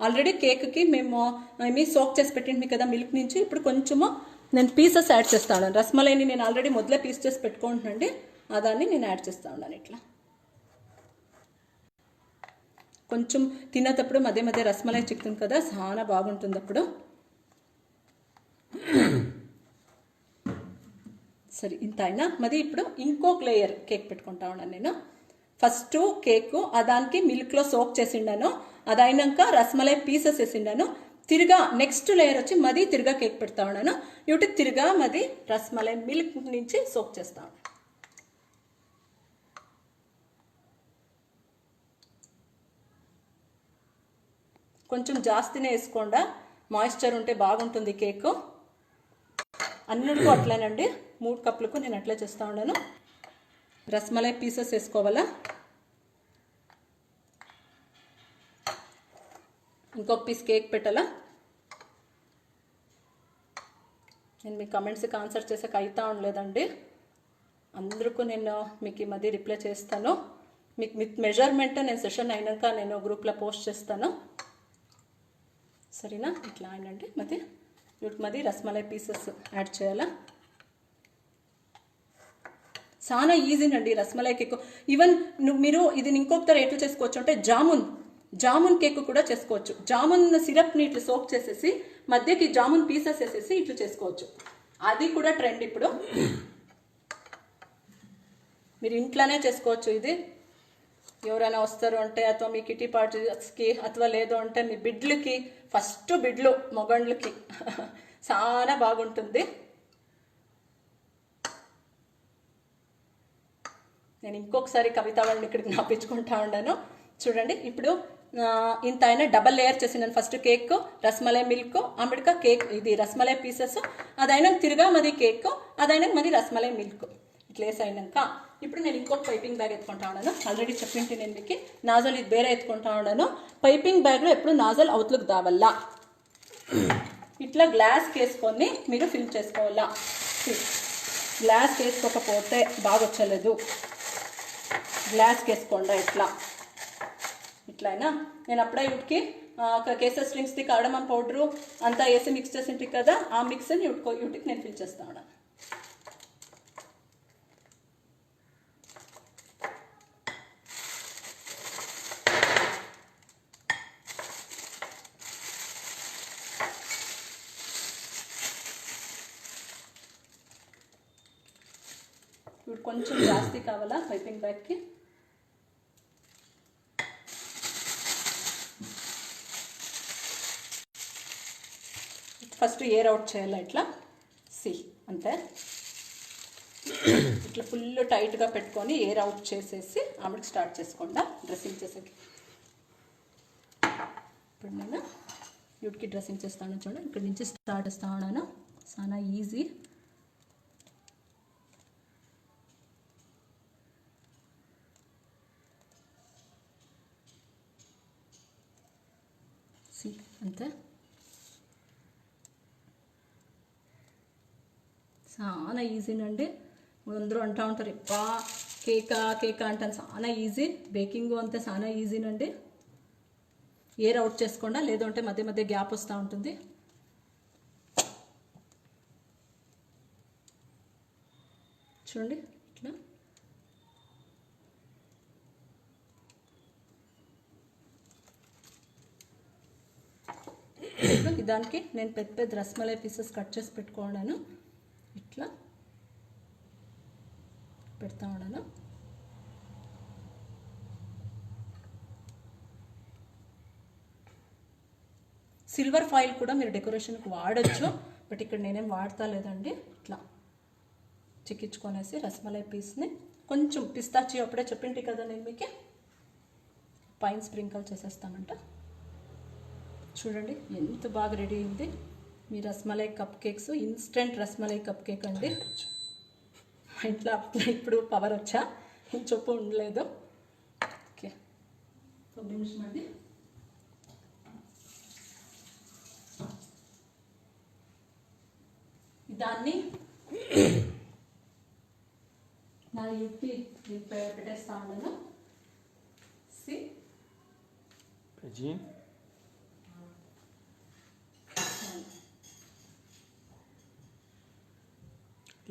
ఆల్రెడీ కేక్కి మేము సోక్ చేసి పెట్టింది కదా మిల్క్ నుంచి. ఇప్పుడు కొంచెము నేను పీసెస్ యాడ్ చేస్తాను. రస్మలైని నేను ఆల్రెడీ మొదలే పీస్ చేసి పెట్టుకుంటున్నాండి. దాన్ని నేను యాడ్ చేస్తా ఉన్నాను. ఇట్లా కొంచెం తినేటప్పుడు మధ్య మధ్య రస్మలై చిక్కుతుంది కదా, చాలా బాగుంటుంది అప్పుడు. సరే ఇంత అయినా మరి ఇప్పుడు ఇంకొక లేయర్ కేక్ పెట్టుకుంటా ఉన్నాను నేను. ఫస్ట్ కేక్ దానికి మిల్క్లో సోక్ చేసిండాను, అదైనాక రస్మలై పీసెస్ వేసిండాను. తిరిగా నెక్స్ట్ లేయర్ వచ్చి మది తిరిగా కేక్ పెడతా ఉన్నాను. ఇటు తిరిగా మది రస్మలై మిల్క్ నుంచి సోక్ చేస్తా ఉన్నాను. కొంచెం జాస్తినే వేసుకోండా, మాయిశ్చర్ ఉంటే బాగుంటుంది కేకు. అన్నిటికీ అట్లేనండి, 3 కప్పులకు నేను అట్లే చేస్తూ ఉన్నాను. రస్మలై పీసెస్ వేసుకోవాలా. ఇంకొక పీస్ కేక్ పెట్టాలా. నేను మీ కమెంట్స్కి ఆన్సర్ చేసాక అవుతా ఉండలేదండి. అందరికీ నేను మీకు ఈ మధ్య రిప్లై చేస్తాను. మీకు విత్ మెజర్మెంట్ నేను సెషన్ అయినాక నేను గ్రూప్లో పోస్ట్ చేస్తాను. సరేనా, ఇట్లా అయినండి. మరి వీటికి మరి రస్మలై పీసెస్ యాడ్ చేయాలా. చాలా ఈజీనండి రస్మలై కేక్. ఈవెన్ మీరు ఇది ఇంకొక రేట్లు చేసుకోవచ్చు అంటే జామున్ కేక్ కూడా చేసుకోవచ్చు. జామున్ సిరప్ని ఇట్లా సోక్ చేసేసి మధ్యకి జామున్ పీసెస్ వేసేసి ఇట్లా చేసుకోవచ్చు. అది కూడా ట్రెండ్ ఇప్పుడు. మీరు ఇంట్లోనే చేసుకోవచ్చు. ఇది ఎవరైనా వస్తారు అంటే, ಅಥವಾ మీ కిటీ పార్టీస్కి, ಅಥವಾ లేదు అంటే మీ బిడ్లకి, ఫస్ట్ బిడ్లు మొగండ్లకి చాలా బాగుంటుంది. నేను ఇంకొకసారి కవిత వాళ్ళని ఇక్కడికి నాపించుకుంటా ఉన్నాను. చూడండి ఇప్పుడు ఇంత అయినా డబల్ లేయర్ చేసినాను. ఫస్ట్ కేక్, రస్మలై మిల్క్, అమిడిక కేక్, ఇది రస్మలై పీసెస్, అదైనా తిరిగా మరి కేక్, అదైనా మరి రస్మలై మిల్క్ ఇట్లా వేసి అయినాక ఇప్పుడు నేను ఇంకొక పైపింగ్ బ్యాగ్ ఎత్తుకుంటా ఉన్నాను. ఆల్రెడీ చెప్పింటి నేను మీకు. నాజల్ ఇది వేరే ఎత్తుకుంటా ఉన్నాను. పైపింగ్ బ్యాగ్లో ఎప్పుడు నాజల్ అవుట్లుక్ దావల్లా. ఇట్లా గ్లాస్కి వేసుకొని మీరు ఫిల్ చేసుకోవాలా. గ్లాస్కి వేసుకోకపోతే బాగా వచ్చలేదు. గ్లాస్కి వేసుకోండి. ఇట్లయినా నేను అప్పుడే వీటికి కేసర్ స్ట్రింగ్స్ది కార్డమమ్ పౌడరు అంతా వేసి మిక్స్ చేసి ఉంటుంది కదా, ఆ మిక్స్ని వీటికి నేను ఫిల్ చేస్తా ఉన్నాను. ఇప్పుడు కొంచెం జాస్తి కావాలా పైపింగ్ బ్యాగ్కి. ఫస్ట్ ఎయిర్ అవుట్ చేయాలి. ఇట్లా అంతే. ఇట్లా ఫుల్ టైట్గా పెట్టుకొని ఎయిర్ అవుట్ చేసేసి ఆమెకి స్టార్ట్ చేసుకోండి డ్రెస్సింగ్ చేసేకి. ఇప్పుడు నేను వీటికి డ్రెస్సింగ్ చేస్తాను. చూడండి ఇక్కడి నుంచి స్టార్ట్ చేస్తా ఉన్నాను. చాలా ఈజీ. అంతే. చాలా ఈజీనండి. అందరూ అంటూ ఉంటారు ఇప్పా కేకా అంటాను. చాలా ఈజీ. బేకింగ్ అంతే చాలా ఈజీనండి. ఎయిర్ అవుట్ చేసుకోండా, లేదంటే మధ్య మధ్య గ్యాప్ వస్తూ ఉంటుంది. చూడండి ఇట్లా. దానికి నేను పెద్ద రస్మలై పీసెస్ కట్ చేసి పెట్టుకున్నాను. ఇట్లా పెడతా ఉన్నాను. సిల్వర్ ఫాయిల్ కూడా మీరు డెకరేషన్కి వాడచ్చు, బట్ ఇక్కడ నేనేం వాడతా లేదండి. ఇట్లా చిక్కించుకొనేసి రస్మలై పీస్ని కొంచెం పిస్తాచి అప్పుడే చెప్పింటి కదా నేను మీకు, పైన స్ప్రింకల్ చేసేస్తామంట. చూడండి ఎంత బాగా రెడీ అయింది మీ rasmalai cupcakes. Instant rasmalai cupcake అండి. మా ఇంట్లో ఇప్పుడు పవర్ వచ్చా చెప్పు ఉండలేదు. ఓకే, ఒక నిమిషం అండి. దాన్ని నా ఇప్పి పెట్టేస్తా ఉన్నాను.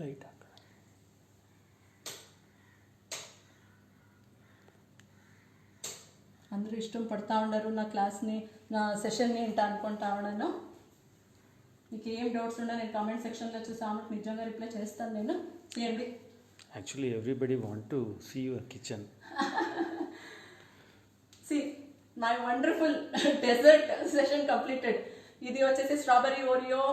లైట్ అందరూ ఇష్టం పడతా ఉన్నారు నా క్లాస్ని, నా సెషన్ని ఏంటో అనుకుంటా ఉన్నాను. మీకు ఏం డౌట్స్ ఉన్నా నేను కామెంట్ సెక్షన్లో చూసి ఆమెకు నిజంగా రిప్లై చేస్తాను నేను. చేయండి. Actually everybody want to see your kitchen. See my wonderful dessert session completed. ఇది వచ్చేసి strawberry Oreo,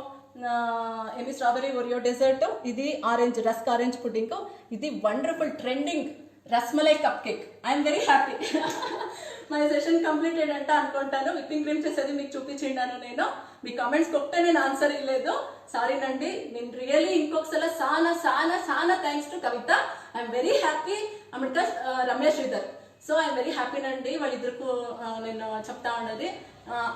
strawberry Oreo dessert. ఇది ఆరెంజ్ రస్క్ ఆరెంజ్ పుడ్డింగ్. ఇది wonderful trending rasmalai cupcake. I'm very happy. My session completed అంటే అనుకుంటాను. Whipping cream చేసేది మీకు చూపించిండాను నేను. మీ కామెంట్స్కి ఒకటే నేను ఆన్సర్ ఇవ్వలేదు, సారీనండి. నేను రియల్లీ ఇంకొకసారి చాలా చాలా చాలా thanks to Kavitha. I'm very happy. Amitha Ramesh Sridhar. So I'm very హ్యాపీనండి. వాళ్ళిద్దరికి నేను చెప్తా ఉన్నది,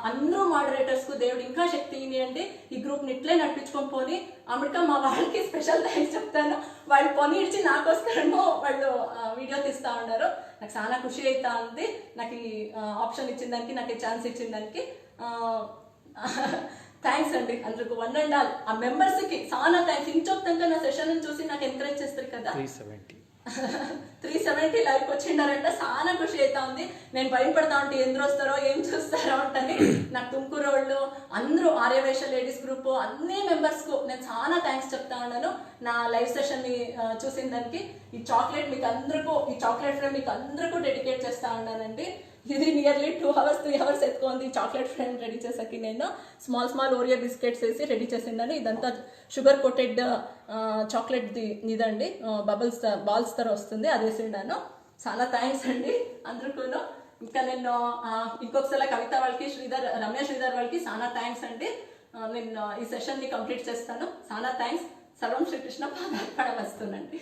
అందరూ మోడరేటర్స్కు దేవుడు ఇంకా శక్తి ఇవ్వండి. ఈ గ్రూప్ని ఇట్లే నడిపించుకొని పోని. అమెరికా మా వాళ్ళకి స్పెషల్ థ్యాంక్స్ చెప్తాను. వాళ్ళు పని ఇచ్చి నాకోసమేమో వాళ్ళు వీడియో తీస్తూ ఉన్నారు. నాకు చాలా ఖుషి అవుతా ఉంది. నాకు ఈ ఆప్షన్ ఇచ్చిన దానికి, నాకు ఈ ఛాన్స్ ఇచ్చిన దానికి థ్యాంక్స్ అండి అందరికి. వన్ అండ్ ఆల్ ఆ మెంబర్స్కి చాలా థ్యాంక్స్. ఇంకొక నా సెషన్ చూసి నాకు ఎంకరేజ్ చేస్తారు కదా. 370 లైక్ వచ్చిండారంటే చాలా ఖుషి అవుతా ఉంది. నేను భయపడతా ఉంటే ఎందుకు వస్తారో ఏం చూస్తారో అంటని. నాకు తుమ్కూరు వాళ్ళు అందరూ ఆర్యవైశ్య లేడీస్ గ్రూప్ అన్ని మెంబర్స్కు నేను చాలా థ్యాంక్స్ చెప్తా ఉన్నాను నా లైవ్ సెషన్ని చూసిన దానికి. ఈ చాక్లెట్ మీకు అందరికీ, ఈ చాక్లెట్ ఫ్రేమ్ మీకు అందరికీ డెడికేట్ చేస్తా ఉన్నానండి. ఇది నియర్లీ 2 hours 3 hours ఎత్తుకుంది చాక్లెట్ ఫ్రేమ్ రెడీ చేసాకి. నేను స్మాల్ ఓరియో బిస్కెట్స్ వేసి రెడీ చేసిండాను. ఇదంతా షుగర్ కోటెడ్ చాక్లెట్ది ఇదండి, బాల్స్ తర వస్తుంది, అది వేసిండాను. చాలా థ్యాంక్స్ అండి అందరికీను. ఇంకా నేను ఇంకొకసారి కవిత వాళ్ళకి, రమేష్ శ్రీధర్ వాళ్ళకి చాలా థ్యాంక్స్ అండి. నేను ఈ సెషన్ని కంప్లీట్ చేస్తాను. చాలా థ్యాంక్స్. సర్వం శ్రీకృష్ణ పాదార్పణ వస్తుందండి.